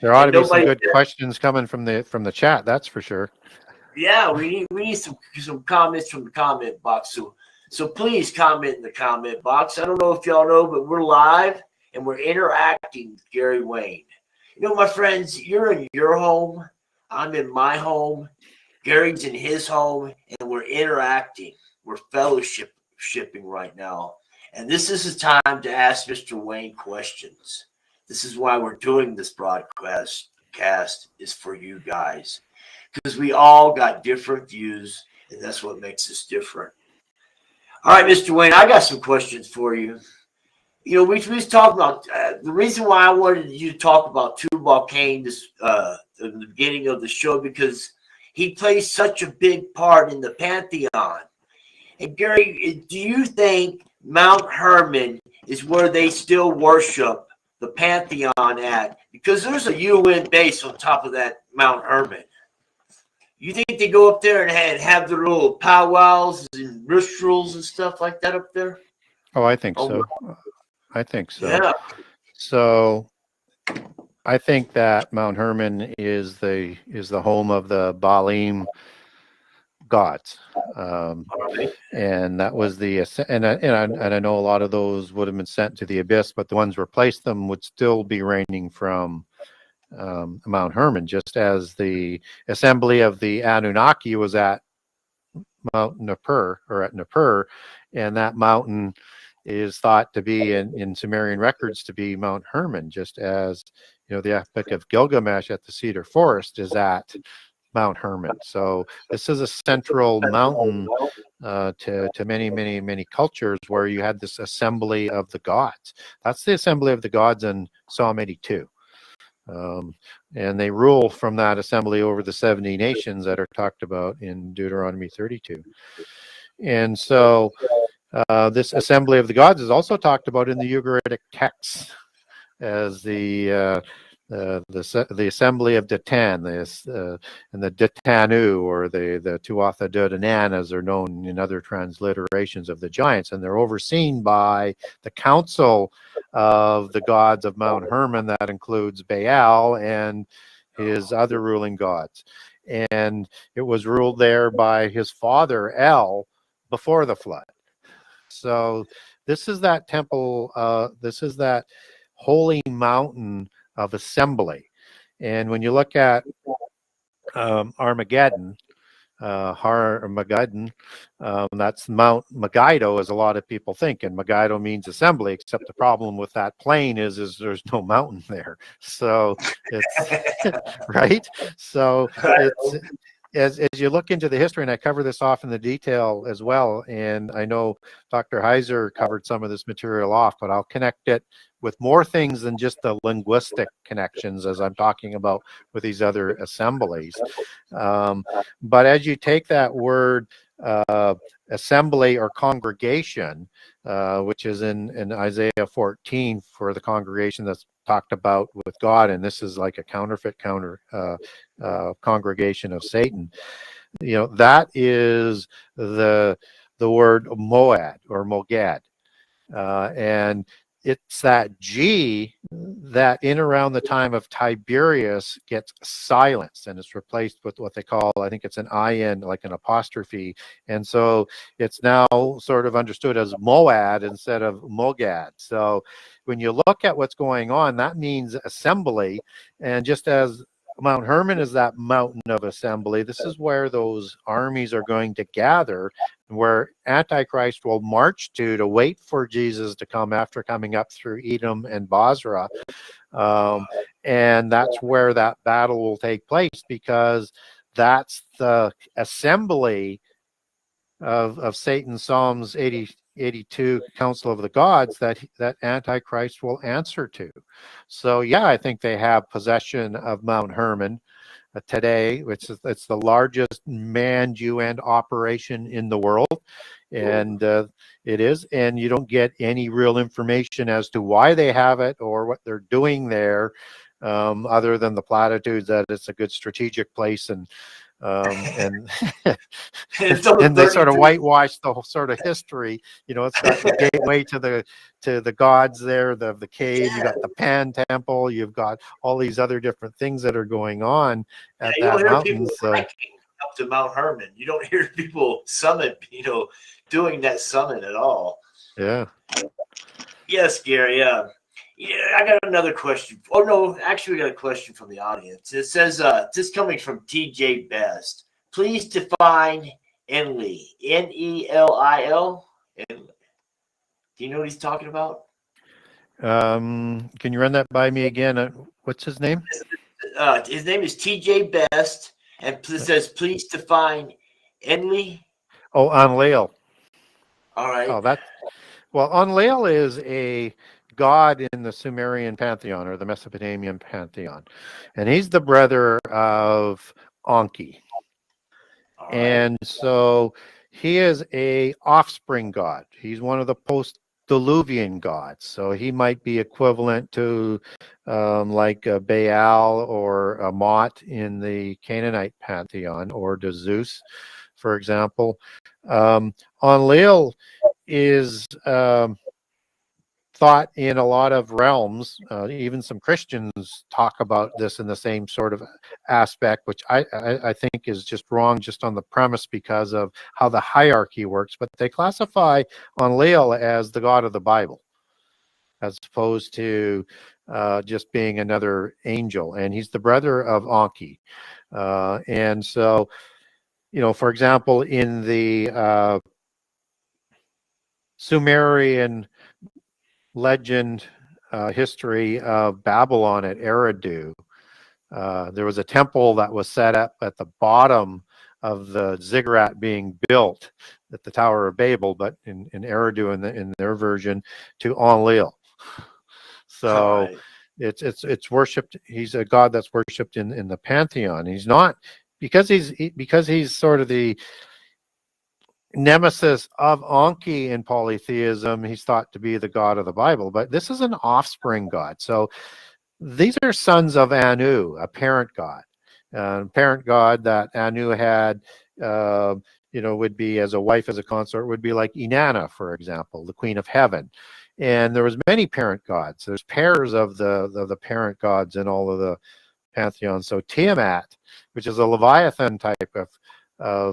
There ought to be some good questions coming from the chat. That's for sure. Yeah, we need some comments from the comment box. So please comment in the comment box. I don't know if y'all know, but we're live and we're interacting with Gary Wayne. My friends, you're in your home. I'm in my home. Gary's in his home, and we're interacting. We're fellowshipping right now. And this is the time to ask Mr. Wayne questions. This is why we're doing this broadcast is for you guys, because we all got different views, and that's what makes us different. All right, Mr. Wayne, I got some questions for you. We was talking about the reason why I wanted you to talk about Tubal Cain this in the beginning of the show, because he plays such a big part in the pantheon. And Gary, do you think Mount Hermon is where they still worship the pantheon at? Because there's a UN base on top of that Mount Hermon. You think they go up there and have their little powwows and rituals and stuff like that up there? Oh, I think so. I think so. Yeah. So I think that Mount Hermon is the home of the Baalim gods, and that was and I know a lot of those would have been sent to the abyss, but the ones who replaced them would still be reigning from Mount Hermon, just as the assembly of the Anunnaki was at Mount Nippur, or at Nippur, and that mountain is thought to be in Sumerian records to be Mount Hermon, just as the Epic of Gilgamesh at the Cedar Forest is at Mount Hermon. So this is a central mountain to many cultures, where you had this assembly of the gods. That's the assembly of the gods in Psalm 82. And they rule from that assembly over the 70 nations that are talked about in Deuteronomy 32. And so this assembly of the gods is also talked about in the Ugaritic texts as the assembly of Datan, and the Datanu, or the Tuatha De Danann, as they're known in other transliterations of the giants, and they're overseen by the council of the gods of Mount Hermon that includes Baal and his other ruling gods. And it was ruled there by his father El before the flood. So this is that temple, this is that holy mountain of assembly. And when you look at Armageddon, that's Mount Megiddo, as a lot of people think, and Megiddo means assembly, except the problem with that plain is there's no mountain there. So it's right. So it's as you look into the history, and I cover this off in the detail as well, and I know Dr. Heiser covered some of this material off, but I'll connect it with more things than just the linguistic connections, as I'm talking about with these other assemblies. But as you take that word assembly or congregation, which is in Isaiah 14 for the congregation that's talked about with God, and this is like a counterfeit congregation of Satan. That is the word Moad or Mogad, and it's that G that in around the time of Tiberius gets silenced, and it's replaced with what they call, I think it's an IN, like an apostrophe. And so it's now sort of understood as Moad instead of Mogad. So when you look at what's going on, that means assembly. And just as Mount Hermon is that mountain of assembly, this is where those armies are going to gather, where Antichrist will march to wait for Jesus to come after coming up through Edom and Basra. And that's where that battle will take place, because that's the assembly of Satan's Psalms 82 Council of the Gods that Antichrist will answer to. So yeah, I think they have possession of Mount Hermon today, which is it's the largest manned UN operation in the world, and it is. And you don't get any real information as to why they have it or what they're doing there, other than the platitudes that it's a good strategic place, and and they sort of whitewash the whole sort of history. It's got the gateway to the gods there, the cave. You got the Pan Temple. You've got all these other different things that are going on at that mountain. So up to Mount Hermon, you don't hear people doing that summit at all. Yeah. Yes, Gary. Yeah. I got another question. Oh, no, actually, we got a question from the audience. It says, this coming from TJ Best. Please define Enlil. N-E-L-I-L. Do you know what he's talking about? Can you run that by me again? What's his name? His name is TJ Best, and it says, please define Enlil. Oh, Enlil. All right. Oh, Well, Enlil is a god in the Sumerian pantheon or the Mesopotamian pantheon, and he's the brother of Enki. All right. And so he is a offspring god. He's one of the post-Diluvian gods. So he might be equivalent to like Baal or Mot in the Canaanite pantheon, or to Zeus, for example. Enlil is thought in a lot of realms, even some Christians talk about this in the same sort of aspect, which I think is just wrong, just on the premise because of how the hierarchy works. But they classify Enlil as the god of the Bible, as opposed to just being another angel. And he's the brother of Enki. And so, you know, for example, in the Sumerian legend history of Babylon at Eridu, there was a temple that was set up at the bottom of the ziggurat being built at the Tower of Babel, but in Eridu, in their version, to Enlil. So Right. it's worshipped. He's a god that's worshipped in the pantheon. He's not, because he's sort of the nemesis of Enki in polytheism. He's thought to be the god of the Bible, but this is an offspring god. So these are sons of Anu, a parent god. Parent god that Anu had, you know, would be as a wife, as a consort, would be like Inanna, for example, the queen of heaven. And there was many parent gods. There's pairs of the parent gods in all of the pantheons. So Tiamat, which is a Leviathan type of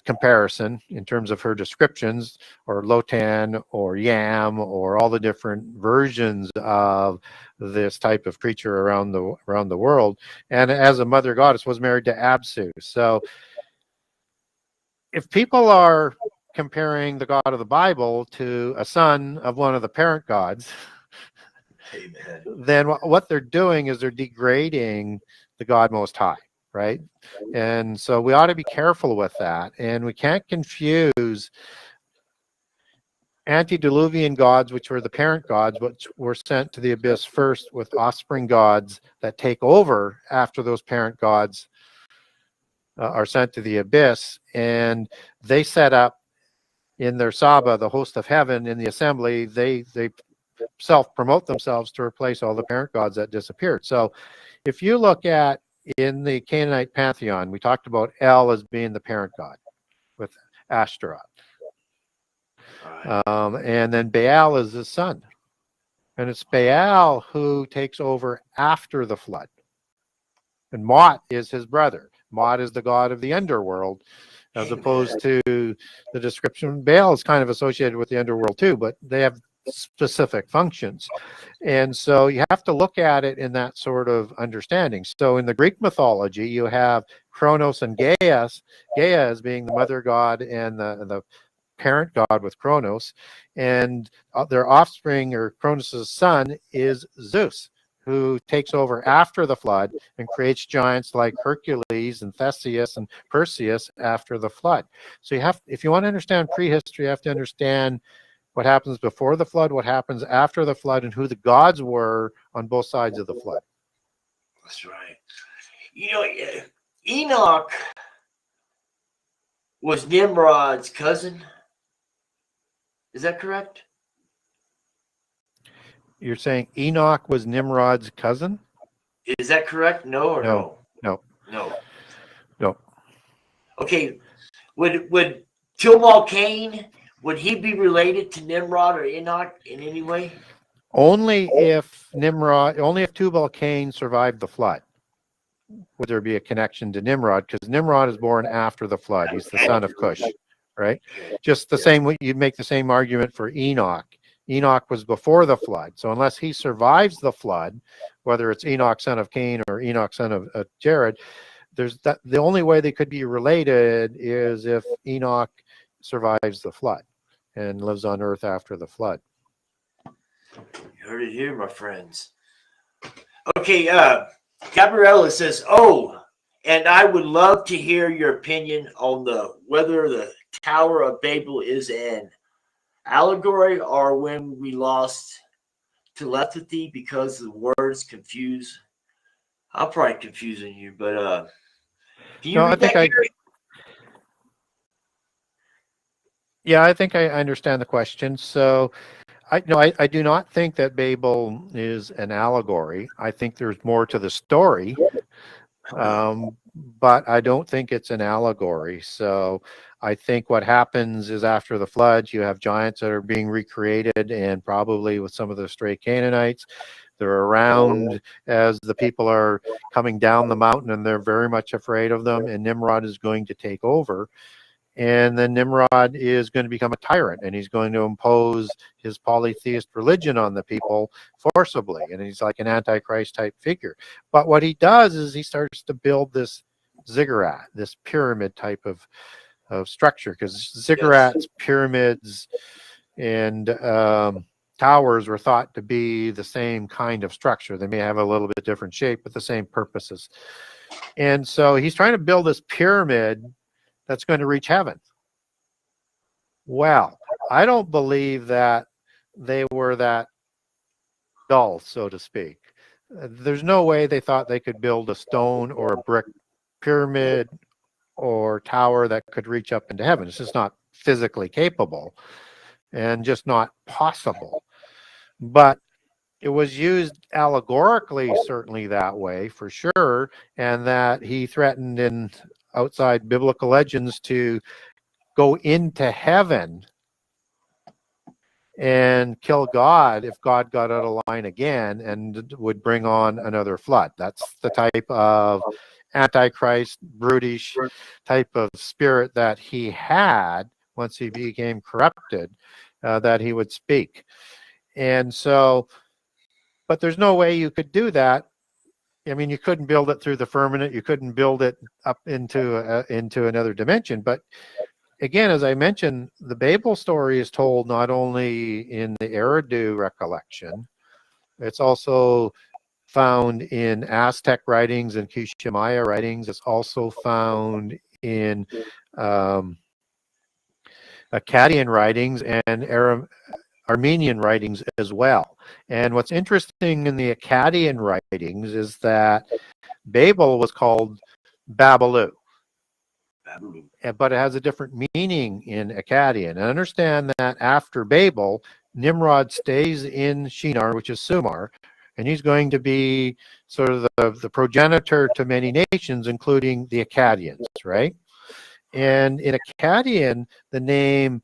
comparison in terms of her descriptions, or Lotan or Yam, or all the different versions of this type of creature around the world, and as a mother goddess was married to Absu. So if people are comparing the god of the Bible to a son of one of the parent gods, Amen. then what they're doing is they're degrading the God Most High, right? And so we ought to be careful with that, and we can't confuse antediluvian gods, which were the parent gods, which were sent to the abyss first, with offspring gods that take over after those parent gods are sent to the abyss, and they set up in their Saba, the host of heaven, in the assembly. They self-promote themselves to replace all the parent gods that disappeared. So if you look at, in the Canaanite pantheon, we talked about El as being the parent god with Ashtaroth. Right. And then Baal is his son. And it's Baal who takes over after the flood. And Mot is his brother. Mot is the god of the underworld, as opposed to the description. Baal is kind of associated with the underworld too, but they have specific functions. And so you have to look at it in that sort of understanding. So in the Greek mythology, you have Kronos and Gaia as being the mother god and the parent god with Kronos, and their offspring, or Kronos' son, is Zeus, who takes over after the flood and creates giants like Hercules and Theseus and Perseus after the flood. So you have, if you want to understand prehistory, you have to understand what happens before the flood, what happens after the flood, and who the gods were on both sides of the flood. That's right. You know, Enoch was Nimrod's cousin. Is that correct? You're saying Enoch was Nimrod's cousin? Is that correct? No or no? No. No. No. Okay. Would Tubal Cain, would he be related to Nimrod or Enoch in any way? Only if Tubal Cain survived the flood would there be a connection to Nimrod, because Nimrod is born after the flood. He's the son of Cush, right? Just the same way you'd make the same argument for Enoch. Enoch was before the flood. So unless he survives the flood, whether it's Enoch son of Cain or Enoch son of Jared, the only way they could be related is if Enoch survives the flood and lives on earth after the flood. You heard it here, my friends. Okay, Gabriella says, "Oh, and I would love to hear your opinion on whether the Tower of Babel is an Allegory are when we lost telepathy because the words confuse. I'm probably confusing you, but can you No, read that, Gary? I think I understand the question. So I do not think that Babel is an allegory. I think there's more to the story, but I don't think it's an allegory. So I think what happens is after the floods, you have giants that are being recreated, and probably with some of the stray Canaanites. They're around as the people are coming down the mountain, and they're very much afraid of them, and Nimrod is going to take over. And then Nimrod is going to become a tyrant, and he's going to impose his polytheist religion on the people forcibly. And he's like an antichrist type figure. But what he does is he starts to build this ziggurat, this pyramid type of structure, because ziggurats, pyramids, and towers were thought to be the same kind of structure. They may have a little bit different shape, but the same purposes. And so he's trying to build this pyramid that's going to reach heaven. Well, I don't believe that they were that dull, so to speak. There's no way they thought they could build a stone or a brick pyramid or tower that could reach up into heaven. It's just not physically capable and just not possible. But it was used allegorically, certainly that way, for sure, and that he threatened in outside biblical legends to go into heaven and kill God if God got out of line again and would bring on another flood. That's the type of antichrist, brutish type of spirit that he had once he became corrupted, that he would speak. And so, but there's no way you could do that. I mean, you couldn't build it through the firmament. You couldn't build it up into another dimension. But again, as I mentioned, the Babel story is told not only in the Eridu recollection, it's also found in Aztec writings and Quiché Maya writings. It's also found in Akkadian writings and Armenian writings as well. And what's interesting in the Akkadian writings is that Babel was called Babalu, but it has a different meaning in Akkadian. And understand that after Babel, Nimrod stays in Shinar, which is Sumer, and he's going to be sort of the progenitor to many nations, including the Akkadians, right? And in Akkadian, the name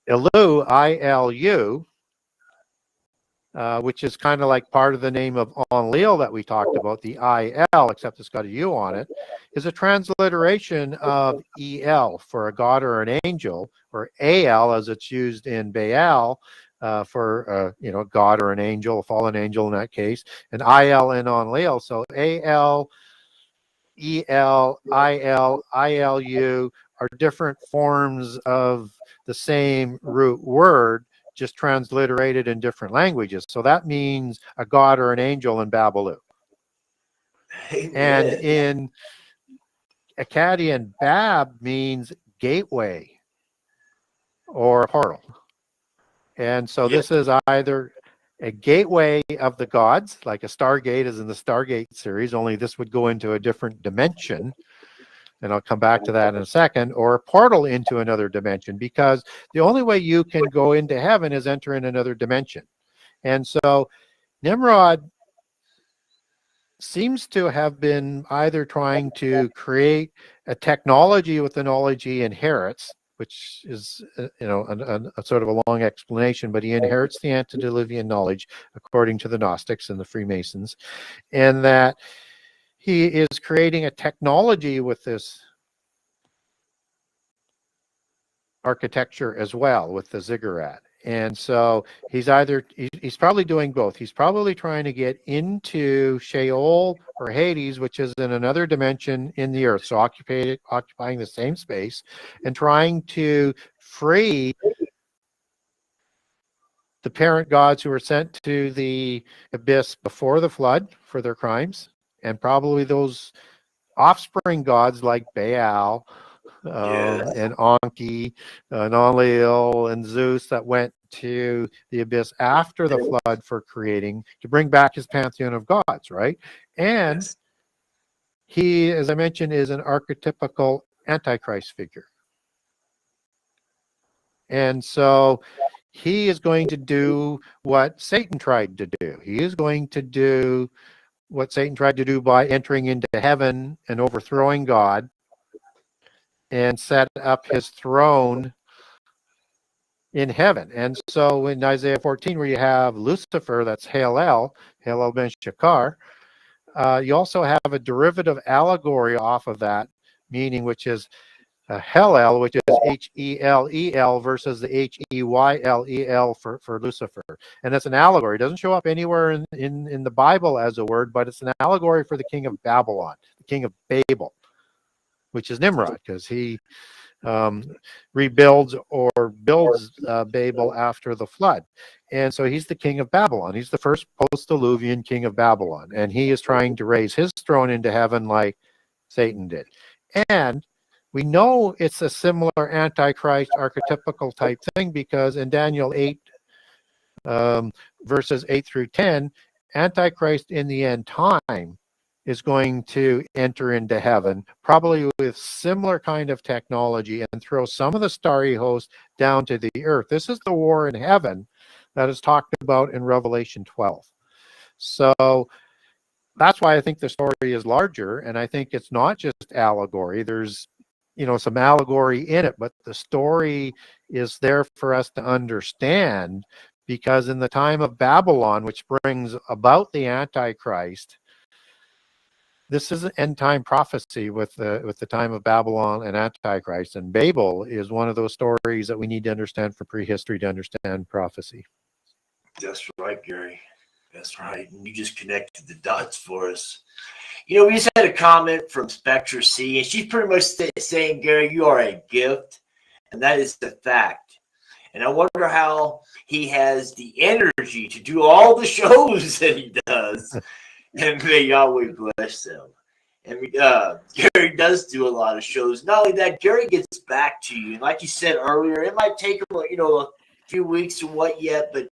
Ilu, I-L-U, which is kind of like part of the name of Enlil that we talked about, the I-L, except it's got a U on it, is a transliteration of E-L for a god or an angel, or A-L as it's used in Baal for god or an angel, a fallen angel in that case, and I-L in Enlil. So A-L, E-L, I-L, I-L-U are different forms of the same root word, just transliterated in different languages. So that means a god or an angel in Babalu. Amen. And in Akkadian, Bab means gateway or portal. And so this is either a gateway of the gods, like a Stargate is in the Stargate series, only this would go into a different dimension. And I'll come back to that in a second, or a portal into another dimension, because the only way you can go into heaven is enter in another dimension. And so Nimrod seems to have been either trying to create a technology with the knowledge he inherits, which is a sort of a long explanation, but he inherits the antediluvian knowledge according to the Gnostics and the Freemasons, and that he is creating a technology with this architecture as well, with the ziggurat. And so he's probably doing both. He's probably trying to get into Sheol or Hades, which is in another dimension in the earth, so occupying the same space, and trying to free the parent gods who were sent to the abyss before the flood for their crimes, and probably those offspring gods like Baal Yes. and Anki, and Enlil, and Zeus that went to the abyss after the flood for creating, to bring back his pantheon of gods, right? And Yes. he, as I mentioned, is an archetypical Antichrist figure. And so he is going to do what Satan tried to do. He is going to do what Satan tried to do by entering into heaven and overthrowing God and set up his throne in heaven. And so in Isaiah 14, where you have Lucifer, that's Halel ben Shakar, you also have a derivative allegory off of that meaning, which is Hellel, which is H-E-L-E-L versus the H-E-Y-L-E-L for Lucifer. And it's an allegory. It doesn't show up anywhere in the Bible as a word, but it's an allegory for the king of Babylon, the king of Babel, which is Nimrod, because he rebuilds or builds Babel after the flood. And so he's the king of Babylon. He's the first post-Diluvian king of Babylon. And he is trying to raise his throne into heaven like Satan did. And we know it's a similar Antichrist archetypical type thing because in Daniel 8, verses 8 through 10, Antichrist in the end time is going to enter into heaven, probably with similar kind of technology, and throw some of the starry host down to the earth. This is the war in heaven that is talked about in Revelation 12. So that's why I think the story is larger, and I think it's not just allegory. There's some allegory in it, but the story is there for us to understand, because in the time of Babylon, which brings about the Antichrist, this is an end time prophecy with the time of Babylon and Antichrist. And Babel is one of those stories that we need to understand for prehistory to understand prophecy. That's right, Gary. That's right. And you just connected the dots for us. We just had a comment from Spectre C, and she's pretty much saying, Gary, you are a gift. And that is the fact. And I wonder how he has the energy to do all the shows that he does. And may Yahweh bless them. And Gary does do a lot of shows. Not only that, Gary gets back to you. And like you said earlier, it might take him, a few weeks or what yet, but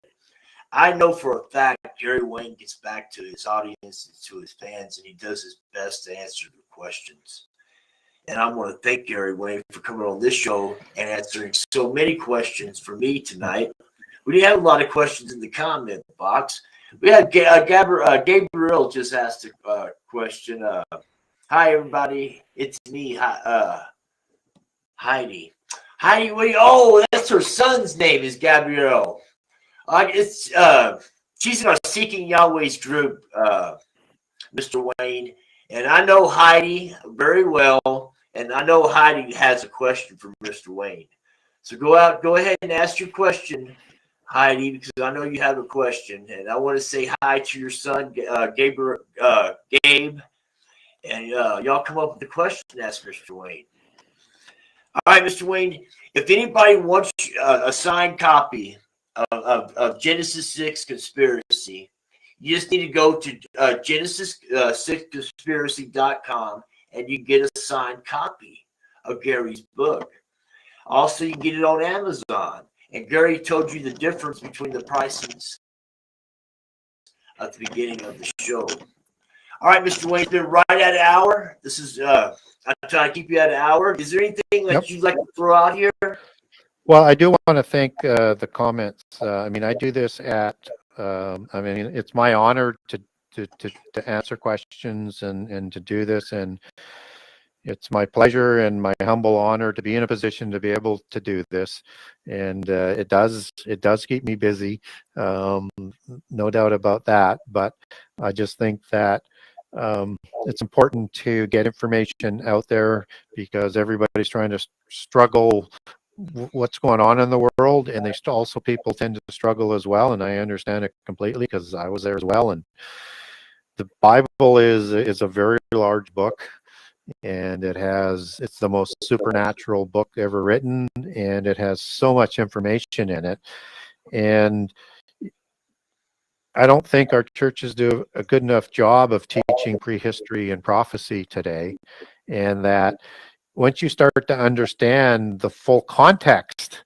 I know for a fact Gary Wayne gets back to his audience and to his fans, and he does his best to answer the questions. And I want to thank Gary Wayne for coming on this show and answering so many questions for me tonight. We didn't have a lot of questions in the comment box. We had Gabriel just asked a question. Hi, everybody. It's me, Heidi. Heidi, that's her son's name is Gabriel. She's in our Seeking Yahweh's group, Mr. Wayne. And I know Heidi very well. And I know Heidi has a question for Mr. Wayne. So go ahead and ask your question, Heidi, because I know you have a question, and I want to say hi to your son, Gabe, and y'all come up with a question to ask Mr. Wayne. All right, Mr. Wayne, if anybody wants a signed copy of Genesis 6 Conspiracy, you just need to go to Genesis6conspiracy.com, and you get a signed copy of Gary's book. Also, you can get it on Amazon. And Gary told you the difference between the prices at the beginning of the show. All right, Mr. Wayne, it's been right at an hour. This is I'm trying to keep you at an hour. Is there anything that you'd like to throw out here? Well, I do want to thank the comments. I do this it's my honor to answer questions and to do this, and it's my pleasure and my humble honor to be in a position to be able to do this. And it does keep me busy, no doubt about that. But I just think that it's important to get information out there, because everybody's trying to struggle what's going on in the world, and people tend to struggle as well. And I understand it completely, because I was there as well. And the Bible is a very large book, and it's the most supernatural book ever written, and it has so much information in it. And I don't think our churches do a good enough job of teaching prehistory and prophecy today, and that once you start to understand the full context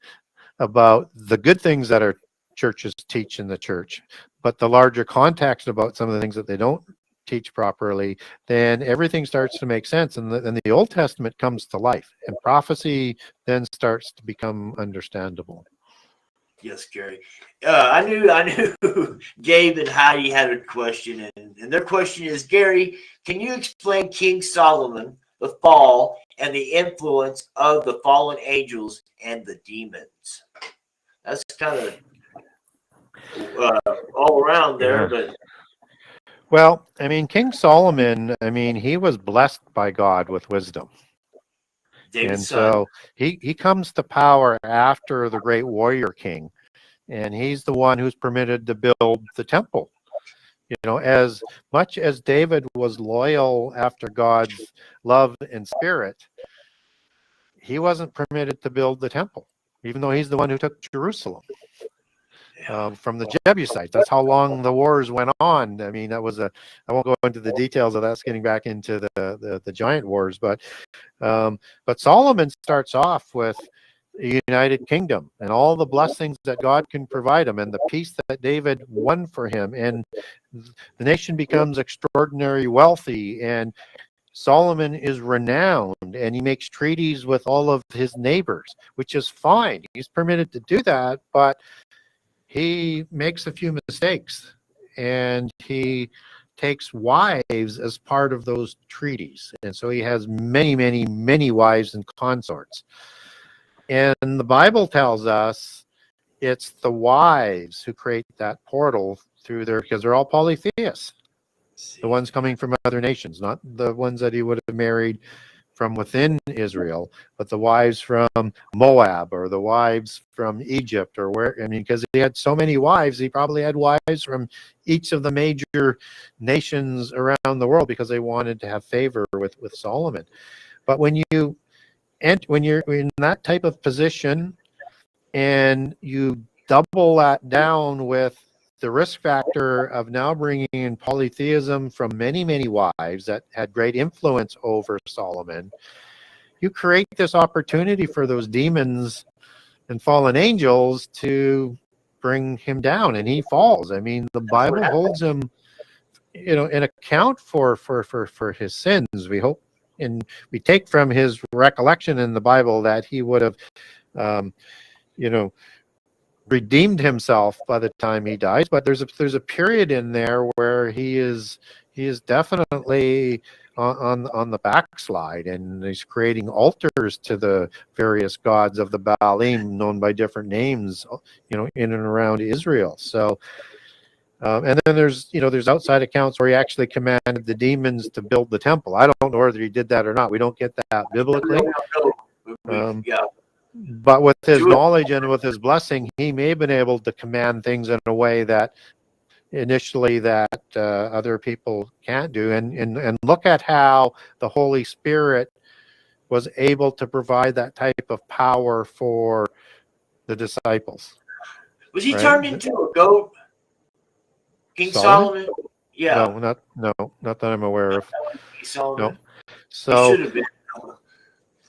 about the good things that our churches teach in the church, but the larger context about some of the things that they don't teach properly, then everything starts to make sense, and the Old Testament comes to life, and prophecy then starts to become understandable. Yes, Gary. I knew Gabe and Heidi had a question, and their question is, Gary, can you explain King Solomon, the fall, and the influence of the fallen angels and the demons? That's kind of all around there, but well, I mean, King Solomon, I mean, he was blessed by God with wisdom. David's and son. so he comes to power after the great warrior king, and he's the one who's permitted to build the temple. You know, as much as David was loyal after God's love and spirit, he wasn't permitted to build the temple, even though he's the one who took Jerusalem from the Jebusites. That's how long the wars went on. I mean, that was I won't go into the details of that's getting back into the giant wars, but Solomon starts off with a united kingdom and all the blessings that God can provide him and the peace that David won for him, and the nation becomes extraordinarily wealthy, and Solomon is renowned, and he makes treaties with all of his neighbors, which is fine. He's permitted to do that, but he makes a few mistakes, and he takes wives as part of those treaties. And so he has many, many, many wives and consorts. And the Bible tells us it's the wives who create that portal through because they're all polytheists. The ones coming from other nations, not the ones that he would have married from within Israel, but the wives from Moab or the wives from Egypt or where, I mean, because he had so many wives, he probably had wives from each of the major nations around the world because they wanted to have favor with Solomon. But when you're in that type of position and you double that down with the risk factor of now bringing in polytheism from many, many wives that had great influence over Solomon, you create this opportunity for those demons and fallen angels to bring him down, and he falls. I mean, the Bible holds him, you know, in account for his sins. We hope, and we take from his recollection in the Bible that he would have, you know, redeemed himself by the time he dies, but there's a period in there where he is definitely on the backslide, and he's creating altars to the various gods of the Baalim, known by different names, you know, in and around Israel. So and then there's outside accounts where he actually commanded the demons to build the temple. I don't know whether he did that or not. We don't get that biblically. But with his knowledge and with his blessing, he may have been able to command things in a way that initially that other people can't do. And look at how the Holy Spirit was able to provide that type of power for the disciples. Was he turned into a goat? King Solomon? Yeah. No, not that I'm aware of. Solomon. No. So he should have been.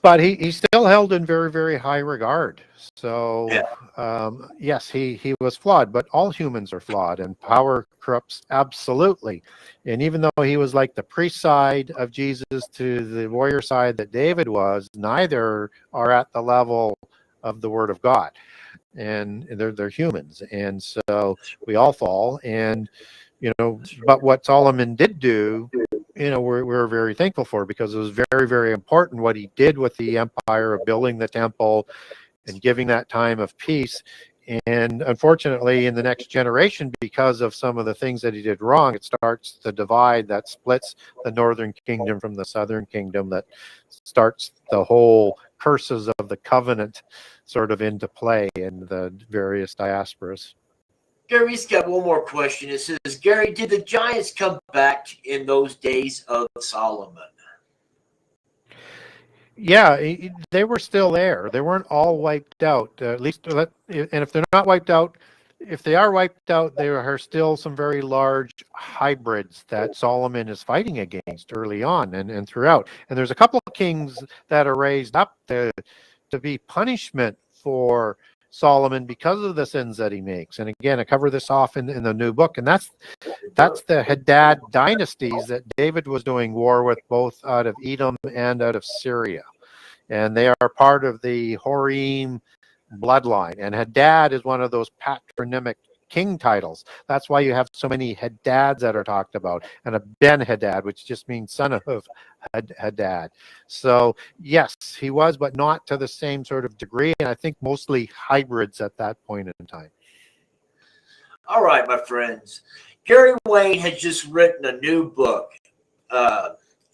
But he still held in very, very high regard. So, yes, he was flawed, but all humans are flawed, and power corrupts absolutely. And even though he was like the priest side of Jesus to the warrior side that David was, neither are at the level of the Word of God. And they're humans. And so we all fall. And, you know, but what Solomon did do, you know, we're very thankful for, because it was very, very important what he did with the empire of building the temple and giving that time of peace. And unfortunately, in the next generation, because of some of the things that he did wrong, it starts the divide that splits the northern kingdom from the southern kingdom, that starts the whole curses of the covenant sort of into play in the various diasporas. Gary's got one more question. It says, Gary, did the giants come back in those days of Solomon? Yeah, they were still there. They weren't all wiped out. At least, and if they're not wiped out, if they are wiped out, there are still some very large hybrids that Solomon is fighting against early on and throughout. And there's a couple of kings that are raised up to be punishment for Solomon because of the sins that he makes. And again, I cover this off in the new book. And that's the Hadad dynasties that David was doing war with, both out of Edom and out of Syria. And they are part of the Horim bloodline. And Hadad is one of those patronymic king titles. That's why you have so many Hadads that are talked about, and a Ben Hadad, which just means son of Hadad. So yes, he was, but not to the same sort of degree. And I think mostly hybrids at that point in time. All right, my friends. Gary Wayne has just written a new book.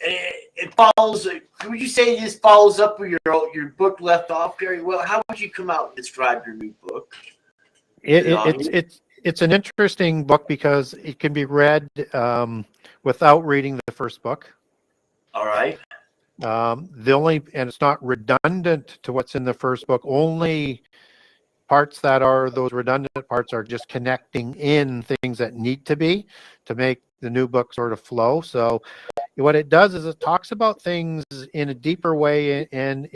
It follows. Would you say this follows up where your book left off, Gary? Well, how would you come out and describe your new book? It's an interesting book because it can be read without reading the first book. All right. And it's not redundant to what's in the first book. Only parts that are those redundant parts are just connecting in things that need to be to make the new book sort of flow. So what it does is it talks about things in a deeper way and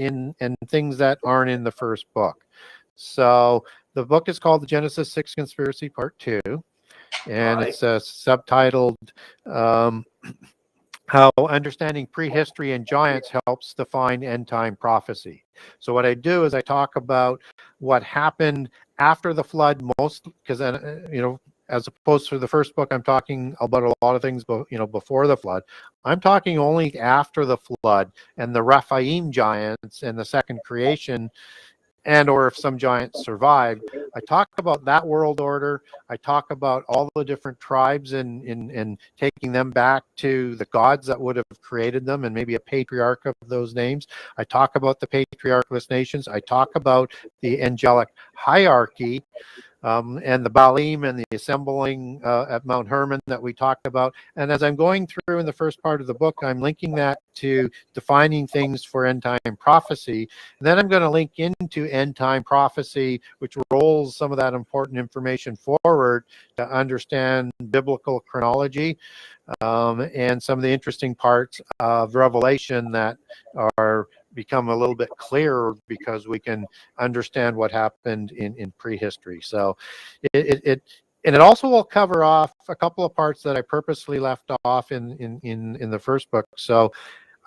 things that aren't in the first book. So the book is called The Genesis 6 Conspiracy Part 2, and it's subtitled How Understanding Prehistory and Giants Helps Define End Time Prophecy. So what I do is I talk about what happened after the flood, most because as opposed to the first book, I'm talking about a lot of things, before the flood. I'm talking only after the flood and the Rephaim giants and the second creation, and or if some giants survived. I talk about that world order. I talk about all the different tribes and taking them back to the gods that would have created them and maybe a patriarch of those names. I talk about the patriarchless nations. I talk about the angelic hierarchy, and the Baalim and the assembling at Mount Hermon that we talked about. And as I'm going through in the first part of the book, I'm linking that to defining things for end time prophecy. And then I'm going to link into end time prophecy, which rolls some of that important information forward to understand biblical chronology, and some of the interesting parts of Revelation that are become a little bit clearer because we can understand what happened in prehistory. So it also will cover off a couple of parts that I purposely left off in the first book. So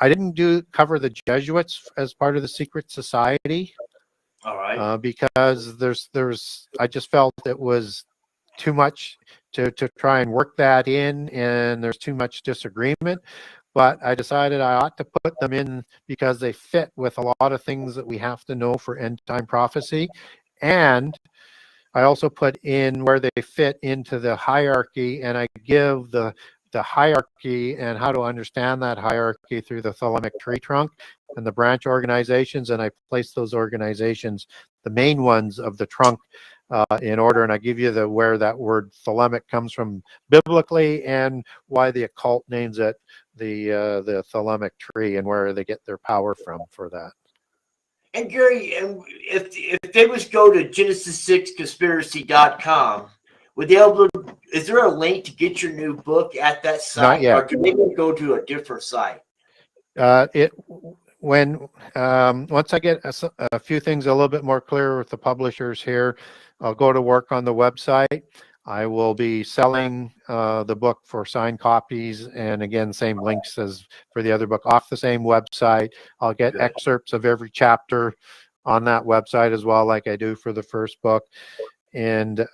I didn't cover the Jesuits as part of the secret society. All right. Because I just felt it was too much to try and work that in, and there's too much disagreement. But I decided I ought to put them in because they fit with a lot of things that we have to know for end time prophecy. And I also put in where they fit into the hierarchy, and I give the hierarchy and how to understand that hierarchy through the thelemic tree trunk and the branch organizations. And I place those organizations, the main ones of the trunk, in order, and I give you where that word thelemic comes from biblically and why the occult names it the thelemic tree and where they get their power from for that. And Gary, if they was go to Genesis6conspiracy.com, would they able to? Is there a link to get your new book at that site? Not yet. Or can they go to a different site? Once I get a few things a little bit more clear with the publishers here, I'll go to work on the website. I will be selling the book for signed copies, and again, same links as for the other book off the same website. I'll get excerpts of every chapter on that website as well, like I do for the first book. And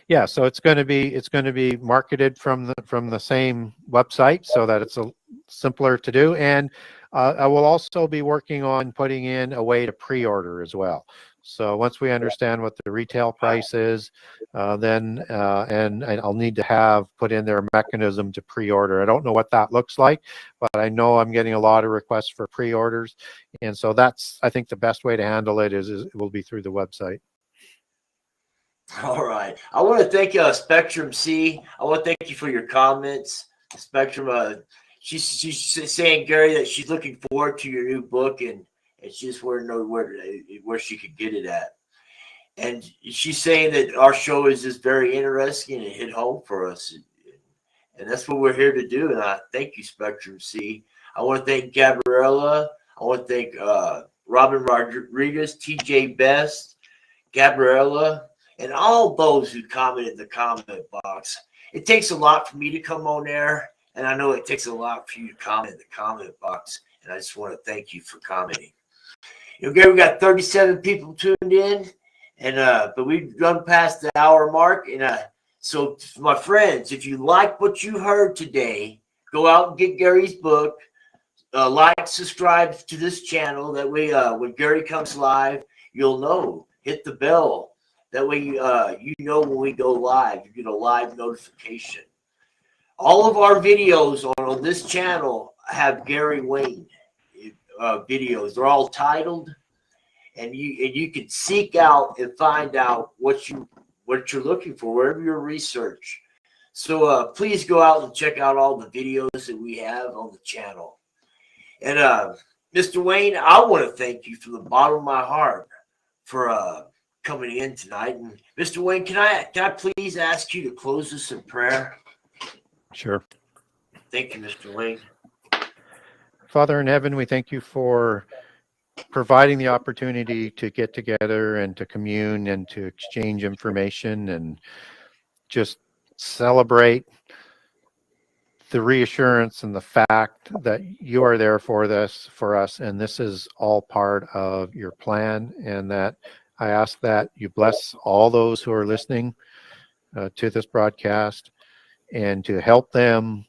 yeah, so it's going to be marketed from the same website so that it's simpler to do. And I will also be working on putting in a way to pre-order as well. So once we understand what the retail price is, then and I'll need to put in their mechanism to pre-order. I don't know what that looks like, but I know I'm getting a lot of requests for pre-orders, and so that's, I think, the best way to handle it is it will be through the website. All right. I want to thank Spectrum C. I want to thank you for your comments. Spectrum, she's saying, Gary, that she's looking forward to your new book, and she just want to know where she could get it at. And she's saying that our show is just very interesting and it hit home for us. And that's what we're here to do. And I thank you, Spectrum C. I want to thank Gabriella. I want to thank Robin Rodriguez, TJ Best, Gabriella, and all those who commented in the comment box. It takes a lot for me to come on there, and I know it takes a lot for you to comment in the comment box. And I just want to thank you for commenting. Gary, we got 37 people tuned in, and but we've run past the hour mark. And so, my friends, if you like what you heard today, go out and get Gary's book. Like, subscribe to this channel. That way, when Gary comes live, you'll know. Hit the bell. That way, you know when we go live. You get a live notification. All of our videos on this channel have Gary Wayne videos. They're all titled, and you can seek out and find out what you're looking for, wherever your research. So please go out and check out all the videos that we have on the channel. And Mr. Wayne, I want to thank you from the bottom of my heart for coming in tonight. And Mr. Wayne, can I please ask you to close us in prayer? Sure. Thank you, Mr. Wayne. Father in heaven, we thank you for providing the opportunity to get together and to commune and to exchange information and just celebrate the reassurance and the fact that you are there for us, and this is all part of your plan. And that I ask that you bless all those who are listening to this broadcast, and to help them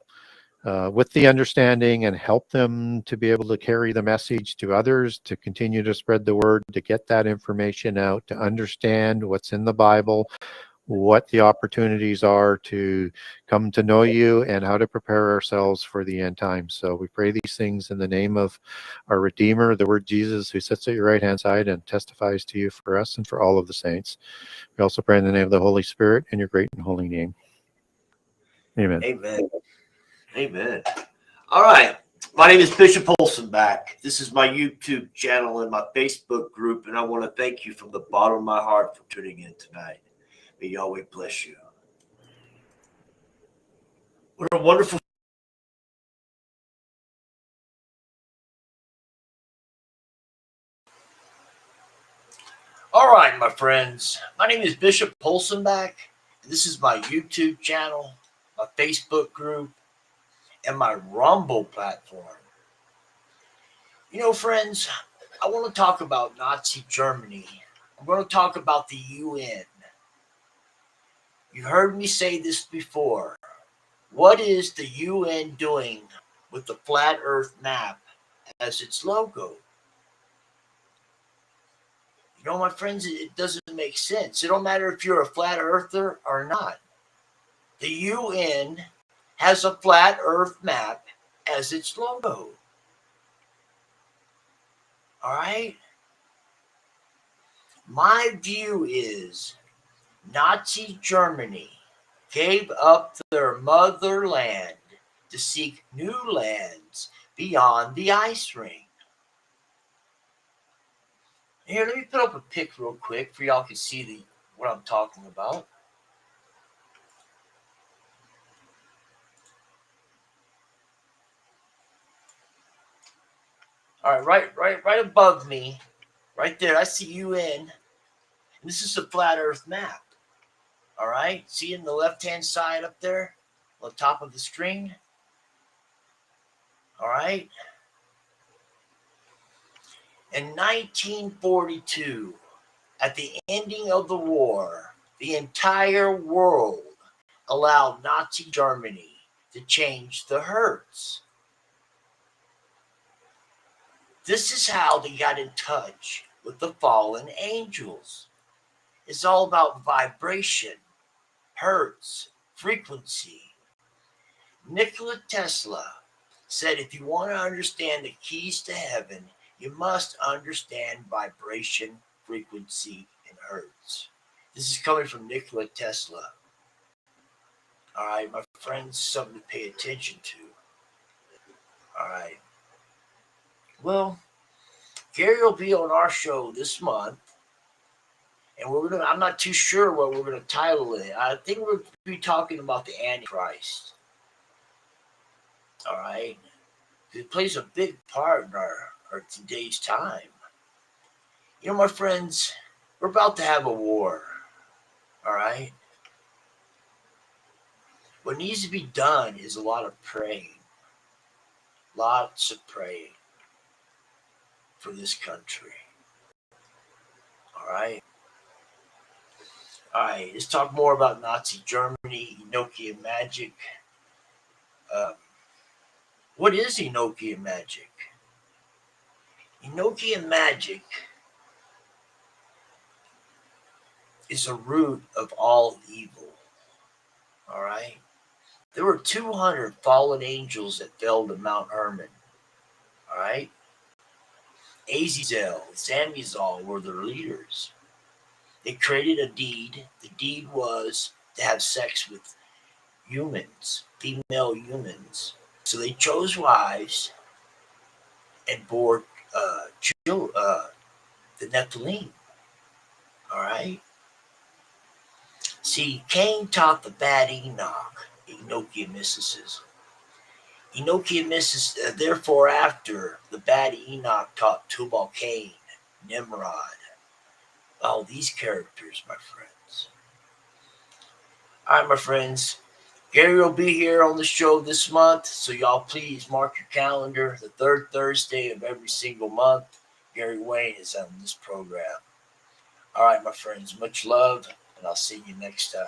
with the understanding, and help them to be able to carry the message to others, to continue to spread the word, to get that information out, to understand what's in the Bible, what the opportunities are to come to know you, and how to prepare ourselves for the end times. So we pray these things in the name of our Redeemer, the Word Jesus, who sits at your right-hand side and testifies to you for us and for all of the saints. We also pray in the name of the Holy Spirit, in your great and holy name. Amen. Amen. Amen. All right. My name is Bishop Holsonback. This is my YouTube channel and my Facebook group, and I want to thank you from the bottom of my heart for tuning in tonight. May Yahweh bless you. What a wonderful. All right, my friends. My name is Bishop Holsonback. This is my YouTube channel, my Facebook group, and my Rumble platform. Friends, I want to talk about Nazi Germany. I'm going to talk about the UN. You heard me say this before. What is the UN doing with the flat earth map as its logo? My friends, it doesn't make sense. It don't matter if you're a flat earther or not. The UN has a flat earth map as its logo. All right? My view is Nazi Germany gave up their motherland to seek new lands beyond the ice ring. Here, let me put up a pic real quick for y'all can see what I'm talking about. All right, right above me, right there, I see UN. And this is a flat Earth map. All right, see in the left-hand side up there, on the top of the screen. All right. In 1942, at the ending of the war, the entire world allowed Nazi Germany to change the hertz. This is how they got in touch with the fallen angels. It's all about vibration, hertz, frequency. Nikola Tesla said if you want to understand the keys to heaven, you must understand vibration, frequency, and hertz. This is coming from Nikola Tesla. All right, my friends, something to pay attention to. All right. Well, Gary will be on our show this month, And I'm not too sure what we're gonna title it. I think we're gonna be talking about the Antichrist. All right. It plays a big part in our today's time. You know, my friends, we're about to have a war. All right. What needs to be done is a lot of praying. Lots of praying for this country. All right. All right. Let's talk more about Nazi Germany, Enochian magic. What is Enochian magic? Enochian magic is a root of all evil. All right. There were 200 fallen angels that fell to Mount Hermon. All right. Azazel, Zamizal were their leaders. They created a deed. The deed was to have sex with humans, female humans. So they chose wives and bore the Nephilim. All right. See, Cain taught the bad Enoch, Enochian mysticism. Enochian mysticism, therefore, after the bad Enoch taught Tubal Cain, Nimrod, all these characters, my friends. All right, my friends. Gary will be here on the show this month, so y'all please mark your calendar. The third Thursday of every single month, Gary Wayne is on this program. All right, my friends, much love, and I'll see you next time.